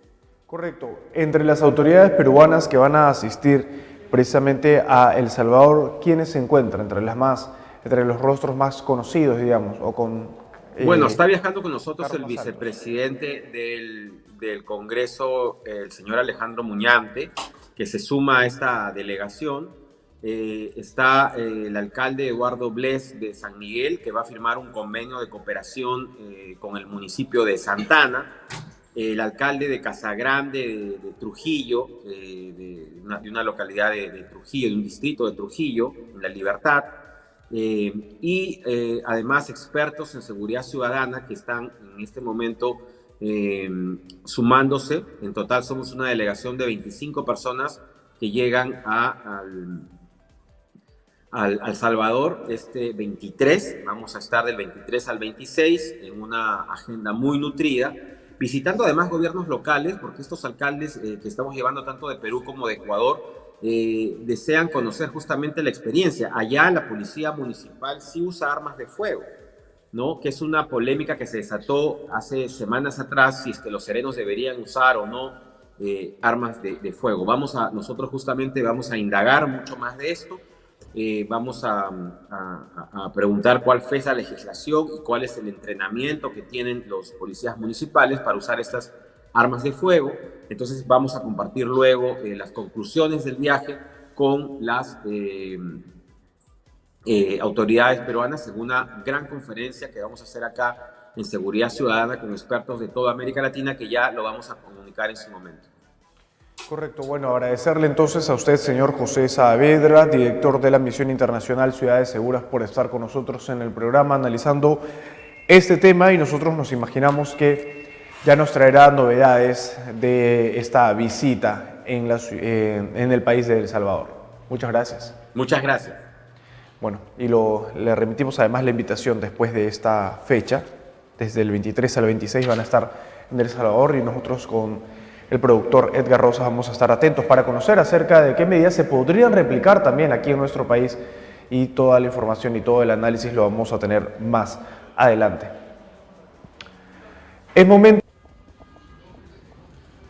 Correcto. Entre las autoridades peruanas que van a asistir precisamente a El Salvador, ¿quiénes se encuentran entre los rostros más conocidos, digamos? Bueno, está viajando con nosotros el vicepresidente del Congreso, el señor Alejandro Muñante, que se suma a esta delegación. Está el alcalde Eduardo Bles de San Miguel, que va a firmar un convenio de cooperación con el municipio de Santana. El alcalde de Casagrande de Trujillo, de una localidad de Trujillo, de un distrito de Trujillo, en La Libertad. Y además expertos en seguridad ciudadana que están en este momento sumándose. En total somos una delegación de 25 personas que llegan al Salvador este 23. Vamos a estar del 23 al 26 en una agenda muy nutrida, visitando además gobiernos locales, porque estos alcaldes que estamos llevando tanto de Perú como de Ecuador desean conocer justamente la experiencia. Allá la policía municipal sí usa armas de fuego, ¿no? Que es una polémica que se desató hace semanas atrás, si es que los serenos deberían usar o no armas de fuego. Nosotros justamente vamos a indagar mucho más de esto. Vamos a preguntar cuál fue esa legislación y cuál es el entrenamiento que tienen los policías municipales para usar estas armas de fuego. Entonces vamos a compartir luego las conclusiones del viaje con las autoridades peruanas en una gran conferencia que vamos a hacer acá en Seguridad Ciudadana con expertos de toda América Latina, que ya lo vamos a comunicar en su momento. Correcto. Bueno, agradecerle entonces a usted, señor José Saavedra, director de la Misión Internacional Ciudades Seguras, por estar con nosotros en el programa analizando este tema, y nosotros nos imaginamos que ya nos traerá novedades de esta visita en el país de El Salvador. Muchas gracias. Muchas gracias. Bueno, y le remitimos además la invitación después de esta fecha, desde el 23 al 26 van a estar en El Salvador, y nosotros con el productor Edgar Rosas vamos a estar atentos para conocer acerca de qué medidas se podrían replicar también aquí en nuestro país, y toda la información y todo el análisis lo vamos a tener más adelante. Es momento.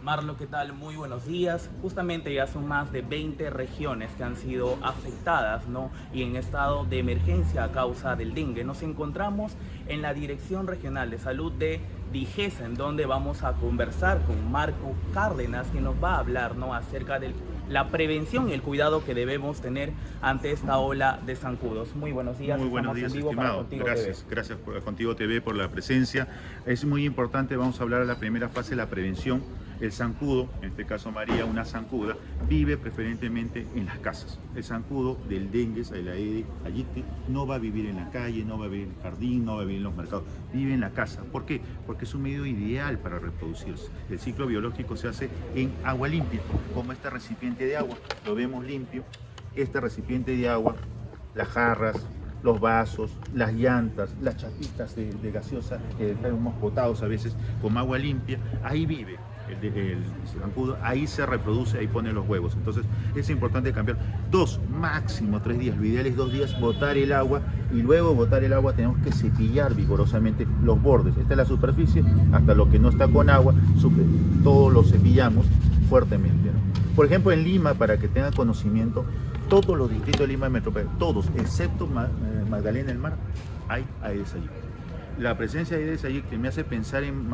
Marlo, ¿qué tal? Muy buenos días. Justamente ya son más de 20 regiones que han sido afectadas, ¿no? Y en estado de emergencia a causa del dengue. Nos encontramos en la Dirección Regional de Salud de Digesa, en donde vamos a conversar con Marco Cárdenas, que nos va a hablar, ¿no?, acerca de la prevención y el cuidado que debemos tener ante esta ola de zancudos. Muy buenos días. Muy buenos días, estimado. Gracias a Contigo TV por la presencia. Es muy importante, vamos a hablar de la primera fase, la prevención. El zancudo, en este caso María, una zancuda, vive preferentemente en las casas. El zancudo del dengue, el Aedes aegypti, no va a vivir en la calle, no va a vivir en el jardín, no va a vivir en los mercados, vive en la casa. ¿Por qué? Porque es un medio ideal para reproducirse. El ciclo biológico se hace en agua limpia, como este recipiente de agua, lo vemos limpio. Este recipiente de agua, las jarras, los vasos, las llantas, las chapitas de gaseosa que hemos botados a veces con agua limpia, ahí vive el zancudo, ahí se reproduce, ahí pone los huevos. Entonces es importante cambiar 2, máximo 3 días, lo ideal es 2 días, botar el agua, y luego botar el agua tenemos que cepillar vigorosamente los bordes. Esta es la superficie, hasta lo que no está con agua, todo lo cepillamos fuertemente, ¿no? Por ejemplo, en Lima, para que tengan conocimiento, todos los distritos de Lima metropolitana, todos, excepto Magdalena del Mar, hay Aedes aegypti. La presencia de Aedes aegypti me hace pensar en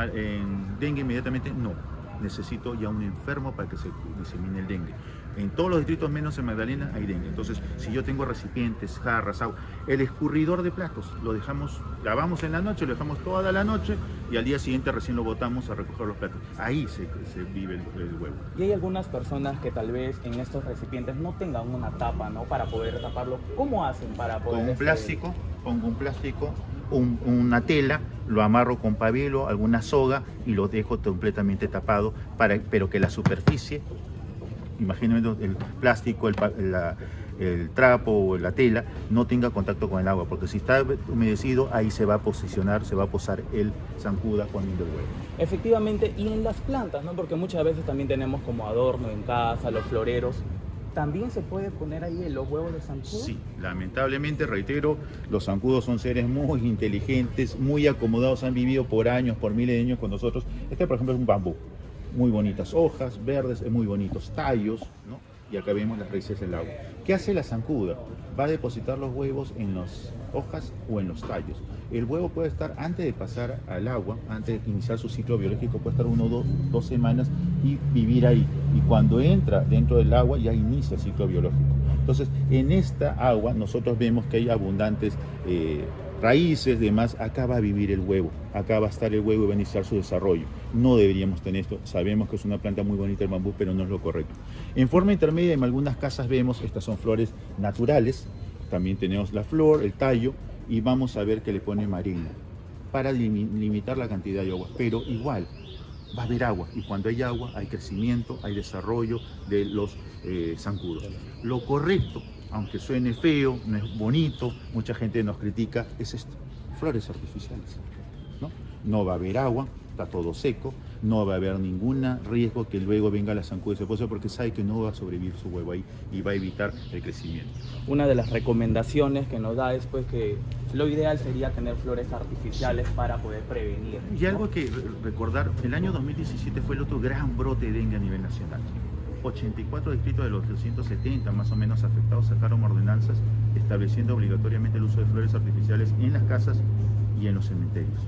dengue inmediatamente, no. Necesito ya un enfermo para que se disemine el dengue. En todos los distritos menos en Magdalena hay dengue. Entonces, si yo tengo recipientes, jarras, agua, el escurridor de platos, lo dejamos, lavamos en la noche, lo dejamos toda la noche y al día siguiente recién lo botamos a recoger los platos. Ahí se vive el huevo. Y hay algunas personas que tal vez en estos recipientes no tengan una tapa, ¿no?, para poder taparlo. ¿Cómo hen para poder...? Con un plástico, pongo un plástico, una tela, lo amarro con pabilo, alguna soga y lo dejo completamente tapado, pero que la superficie, imagínense el plástico, el trapo o la tela, no tenga contacto con el agua, porque si está humedecido, ahí se va a posicionar, se va a posar el zancuda poniendo el huevo. Efectivamente, y en las plantas, ¿no?, porque muchas veces también tenemos como adorno en casa, los floreros. ¿También se puede poner ahí los huevos de zancudo? Sí, lamentablemente, reitero, los zancudos son seres muy inteligentes, muy acomodados, han vivido por años, por miles de años con nosotros. Este, por ejemplo, es un bambú, muy bonitas hojas verdes, muy bonitos tallos, ¿no? Y acá vemos las raíces del agua. ¿Qué hace la zancuda? Va a depositar los huevos en las hojas o en los tallos. El huevo puede estar, antes de pasar al agua, antes de iniciar su ciclo biológico, puede estar 1 o 2 semanas y vivir ahí. Y cuando entra dentro del agua ya inicia el ciclo biológico. Entonces, en esta agua nosotros vemos que hay abundantes raíces, demás. Acá va a vivir el huevo, acá va a estar el huevo y va a iniciar su desarrollo. No deberíamos tener esto, sabemos que es una planta muy bonita el bambú, pero no es lo correcto. En forma intermedia, en algunas casas vemos, estas son flores naturales, también tenemos la flor, el tallo, y vamos a ver que le pone marina para limitar la cantidad de agua, pero igual va a haber agua, y cuando hay agua hay crecimiento, hay desarrollo de los zancudos. Lo correcto, aunque suene feo, no es bonito, mucha gente nos critica, es esto, flores artificiales, ¿no? No va a haber agua, está todo seco, no va a haber ningún riesgo que luego venga la zancuda y se pose, porque sabe que no va a sobrevivir su huevo ahí y va a evitar el crecimiento. Una de las recomendaciones que nos da es pues que lo ideal sería tener flores artificiales para poder prevenir, ¿no? Y algo que recordar, el año 2017 fue el otro gran brote de dengue a nivel nacional. 84 distritos de los 270 más o menos afectados sacaron ordenanzas estableciendo obligatoriamente el uso de flores artificiales en las casas y en los cementerios.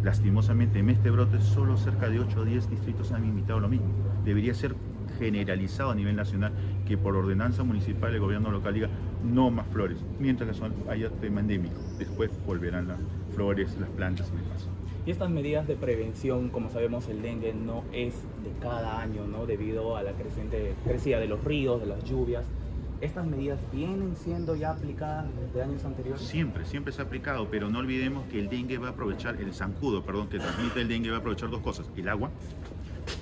Lastimosamente, en este brote solo cerca de 8 o 10 distritos han imitado lo mismo. Debería ser generalizado a nivel nacional que por ordenanza municipal el gobierno local diga no más flores, mientras haya tema endémico. Después volverán las flores, las plantas y demás. Y estas medidas de prevención, como sabemos, el dengue no es de cada año, ¿no?, debido a la crecida de los ríos, de las lluvias. ¿Estas medidas vienen siendo ya aplicadas desde años anteriores? Siempre se ha aplicado, pero no olvidemos que el dengue va a aprovechar, el zancudo, que transmite el dengue, va a aprovechar 2 cosas: el agua,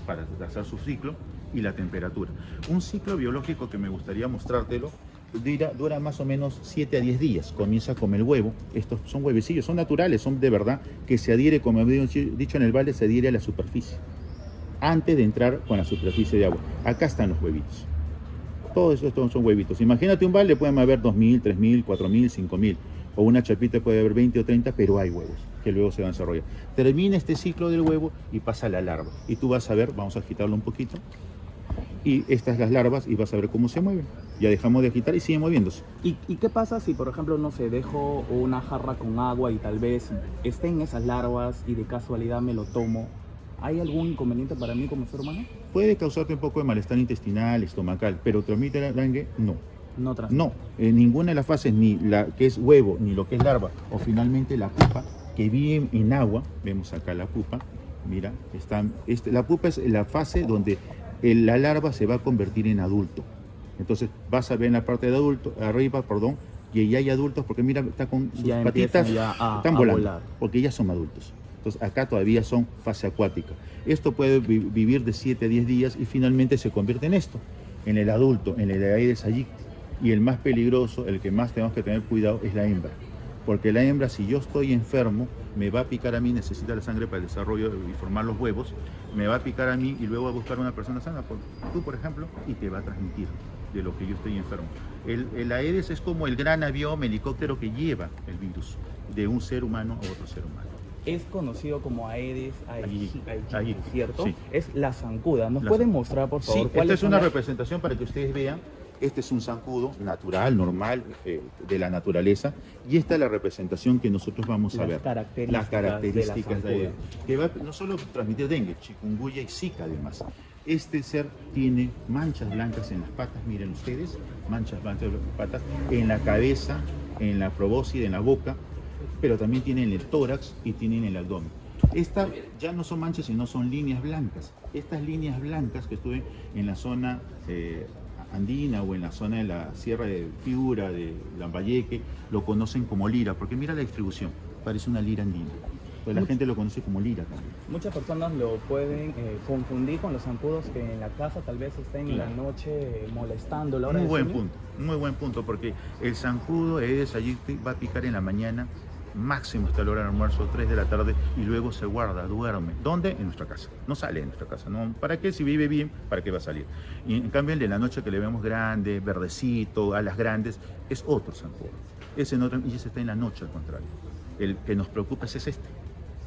para hacer su ciclo, y la temperatura. Un ciclo biológico que me gustaría mostrártelo dura más o menos 7 a 10 días. Comienza con el huevo. Estos son huevecillos, son naturales, son de verdad, que se adhiere, como he dicho en el balde, se adhiere a la superficie antes de entrar con la superficie de agua. Acá están los huevitos. Todos estos son huevitos. Imagínate un balde, pueden haber 2.000, 3.000, 4.000, 5.000. O una chapita puede haber 20 o 30, pero hay huevos. que luego se va a desarrollar. Termina este ciclo del huevo y pasa la larva. Y tú vas a ver, vamos a agitarlo un poquito, y estas las larvas y vas a ver cómo se mueven. Ya dejamos de agitar y siguen moviéndose. ¿Y qué pasa si, por ejemplo, no sé, dejo una jarra con agua y tal vez estén esas larvas y de casualidad me lo tomo? ¿Hay algún inconveniente para mí como ser humano? Puede causarte un poco de malestar intestinal, estomacal, pero transmite el dengue, no. No transmite. No, en ninguna de las fases, ni la que es huevo, ni lo que es larva, o finalmente la pupa, que vive en agua. Vemos acá la pupa, mira, la pupa es la fase donde la larva se va a convertir en adulto. Entonces vas a ver en la parte de adulto, arriba, perdón, y ya hay adultos, porque mira, está con sus ya patitas, están volando, volar. porque ya son adultos. Entonces acá todavía son fase acuática. Esto puede vivir de 7 a 10 días y finalmente se convierte en esto, en el adulto, en el Aedes aegypti. Y el más peligroso, el que más tenemos que tener cuidado, es la hembra. Porque la hembra, si yo estoy enfermo, me va a picar a mí, necesita la sangre para el desarrollo y formar los huevos, me va a picar a mí y luego va a buscar una persona sana, tú por ejemplo, y te va a transmitir de lo que yo estoy enfermo. El Aedes es como el gran avión, helicóptero que lleva el virus de un ser humano a otro ser humano. Es conocido como Aedes aegypti, ¿cierto? Sí. Es la zancuda. ¿Nos pueden mostrar, por favor? Sí, esta es una representación para que ustedes vean. Este es un zancudo natural, normal, de la naturaleza. Y esta es la representación que nosotros vamos a ver. Las características de que va no solo transmitir dengue, chikungunya y zika además. Este ser tiene manchas blancas en las patas, miren ustedes, manchas blancas en las patas, en la cabeza, en la probóscide, en la boca, pero también tiene en el tórax y tiene en el abdomen. Estas ya no son manchas, sino son líneas blancas. Estas líneas blancas que estuve en la zona andina o en la zona de la Sierra de Piura, de Lambayeque, lo conocen como lira, porque mira la distribución, parece una lira andina. Pues la gente lo conoce como lira también. Muchas personas lo pueden confundir con los zancudos que en la casa tal vez estén en la noche molestando. La hora muy buen punto, porque el zancudo Aedes aegypti va a picar en la mañana, máximo hasta la hora del almuerzo, 3 de la tarde, y luego se guarda, duerme. ¿Dónde? En nuestra casa. No sale en nuestra casa. ¿No? ¿Para qué? Si vive bien, ¿para qué va a salir? Y en cambio el de la noche que le vemos grande, verdecito, alas grandes, es otro zancudo. Y ese está en la noche al contrario. El que nos preocupa es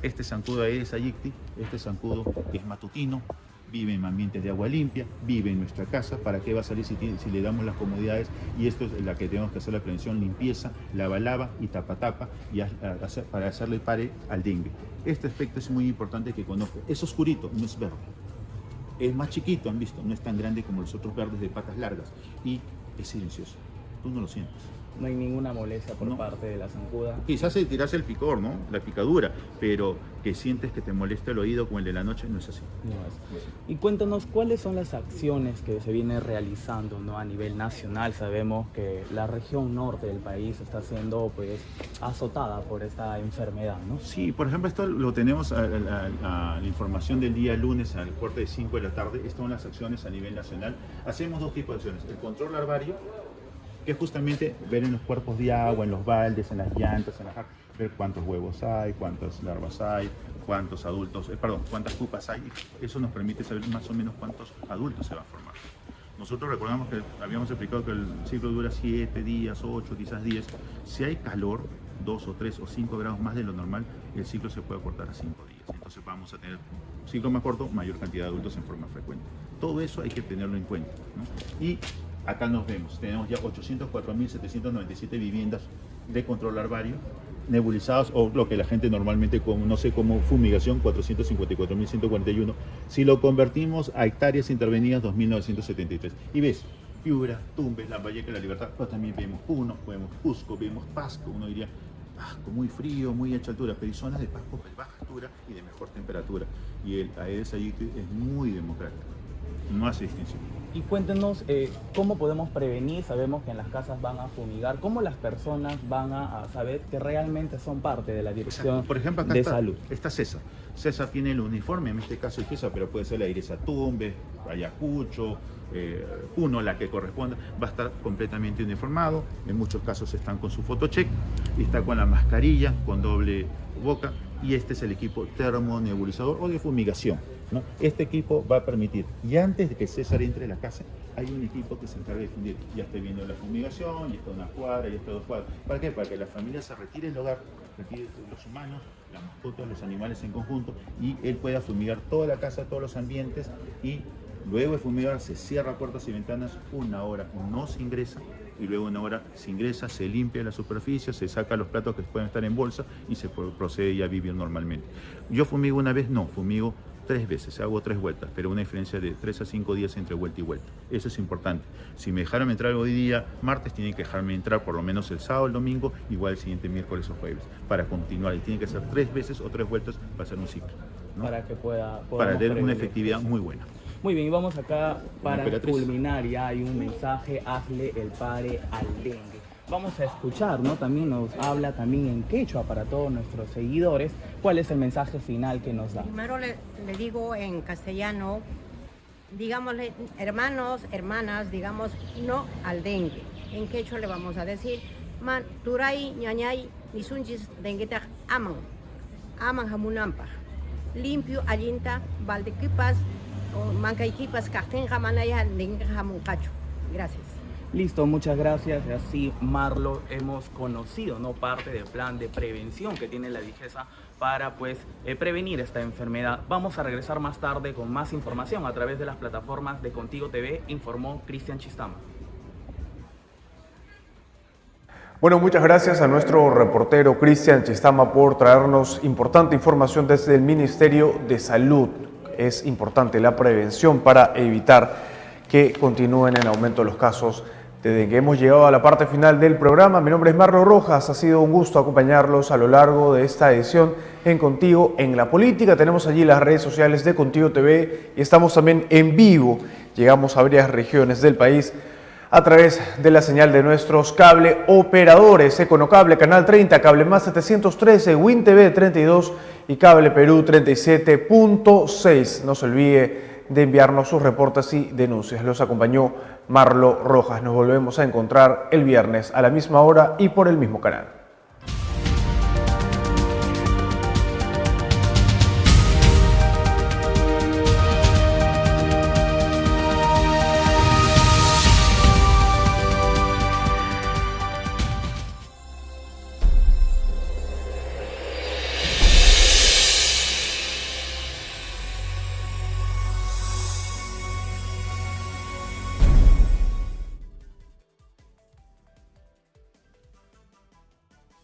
este zancudo Aedes aegypti, este zancudo es matutino, vive en ambientes de agua limpia, vive en nuestra casa. ¿Para qué va a salir si le damos las comodidades? Y esto es la que tenemos que hacer, la prevención, limpieza, lava y tapa, y para hacerle pare al dengue. Este aspecto es muy importante que conozca. Es oscurito, no es verde. Es más chiquito, han visto, no es tan grande como los otros verdes de patas largas. Y es silencioso, tú no lo sientes. No hay ninguna molestia por parte de la zancuda. Quizás se tirase el picor, ¿no? La picadura, pero que sientes que te molesta el oído como el de la noche, no es así. No es así. Y cuéntanos, ¿cuáles son las acciones que se vienen realizando, ¿no? A nivel nacional? Sabemos que la región norte del país está siendo pues azotada por esta enfermedad, ¿no? Sí, por ejemplo, esto lo tenemos a la información del día lunes al corte de 5 de la tarde. Estas son las acciones a nivel nacional. Hacemos dos tipos de acciones. El control larvario, que es justamente ver en los cuerpos de agua, en los baldes, en las llantas, ver cuántos huevos hay, cuántas larvas hay, cuántos adultos, cuántas pupas hay. Eso nos permite saber más o menos cuántos adultos se van a formar. Nosotros recordamos que habíamos explicado que el ciclo dura 7 días, 8, quizás 10. Si hay calor, 2 o 3 o 5 grados más de lo normal, el ciclo se puede cortar a 5 días. Entonces vamos a tener un ciclo más corto, mayor cantidad de adultos en forma frecuente. Todo eso hay que tenerlo en cuenta, ¿no? Y acá nos vemos, tenemos ya 804.797 viviendas de control larvario nebulizados, o lo que la gente normalmente conoce como fumigación, 454.141. Si lo convertimos a hectáreas intervenidas, 2.973. Y ves, Piura, Tumbes, Lambayeque, La Libertad, pero también vemos Puno, vemos Cusco, vemos Pasco. Uno diría, Pasco, muy frío, muy alta altura, pero hay zonas de Pasco de baja altura y de mejor temperatura. Y el Aedes aegypti es muy democrático, no hace distinción. Y cuéntenos cómo podemos prevenir. Sabemos que en las casas van a fumigar. ¿Cómo las personas van a saber que realmente son parte de la dirección Por ejemplo, acá de está, salud? Está César. César tiene el uniforme, en este caso es César, pero puede ser la Iresa Tumbes, Ayacucho, Puno, la que corresponda. Va a estar completamente uniformado. En muchos casos están con su photocheck, y está con la mascarilla, con doble boca. Y este es el equipo termonebulizador o de fumigación. ¿no? Este equipo va a permitir, y antes de que César entre a la casa, hay un equipo que se encarga de difundir. Ya está viendo la fumigación, ya está una cuadra, ya está 2 cuadras. ¿Para qué? Para que la familia se retire del hogar, retire los humanos, las mascotas, los animales en conjunto, y él pueda fumigar toda la casa, todos los ambientes, y luego de fumigar se cierra puertas y ventanas, 1 hora no se ingresa, y luego 1 hora se ingresa, se limpia la superficie, se saca los platos que pueden estar en bolsa y se procede ya a vivir normalmente. ¿Yo fumigo una vez? No, fumigo 3 veces, hago 3 vueltas, pero una diferencia de 3 a 5 días entre vuelta y vuelta. Eso es importante. Si me dejaron entrar hoy día, martes, tienen que dejarme entrar por lo menos el sábado, el domingo, igual el siguiente miércoles o jueves, para continuar. Y tienen que hacer 3 veces o 3 vueltas para hacer un ciclo, ¿no? Para que para tener una efectividad muy buena. Muy bien, y vamos acá para culminar. Ya hay un mensaje: hazle el pare al dengue. Vamos a escuchar, ¿no? También nos habla también en quechua para todos nuestros seguidores. ¿Cuál es el mensaje final que nos da? Primero le digo en castellano, digámosle hermanos, hermanas, digamos no al dengue. En quechua le vamos a decir, man, turay, ñañay, nisunchis, dengueta, aman jamunampaj. Limpio, allinta, valdequipas, o mancaiquipas, cartenja, manaya, dengue, jamuncacho. Gracias. Listo, muchas gracias. Y así, Marlo, hemos conocido, ¿no?, parte del plan de prevención que tiene la DIGESA para prevenir esta enfermedad. Vamos a regresar más tarde con más información a través de las plataformas de Contigo TV, informó Cristian Chistama. Bueno, muchas gracias a nuestro reportero Cristian Chistama por traernos importante información desde el Ministerio de Salud. Es importante la prevención para evitar que continúen en aumento los casos de dengue. Hemos llegado a la parte final del programa. Mi nombre es Marlo Rojas. Ha sido un gusto acompañarlos a lo largo de esta edición en Contigo en la Política. Tenemos allí las redes sociales de Contigo TV y estamos también en vivo. Llegamos a varias regiones del país a través de la señal de nuestros cable operadores: Econocable, Canal 30, Cable Más 713, Win TV 32 y Cable Perú 37.6. No se olvide de enviarnos sus reportes y denuncias. Los acompañó Marlo Rojas. Nos volvemos a encontrar el viernes a la misma hora y por el mismo canal.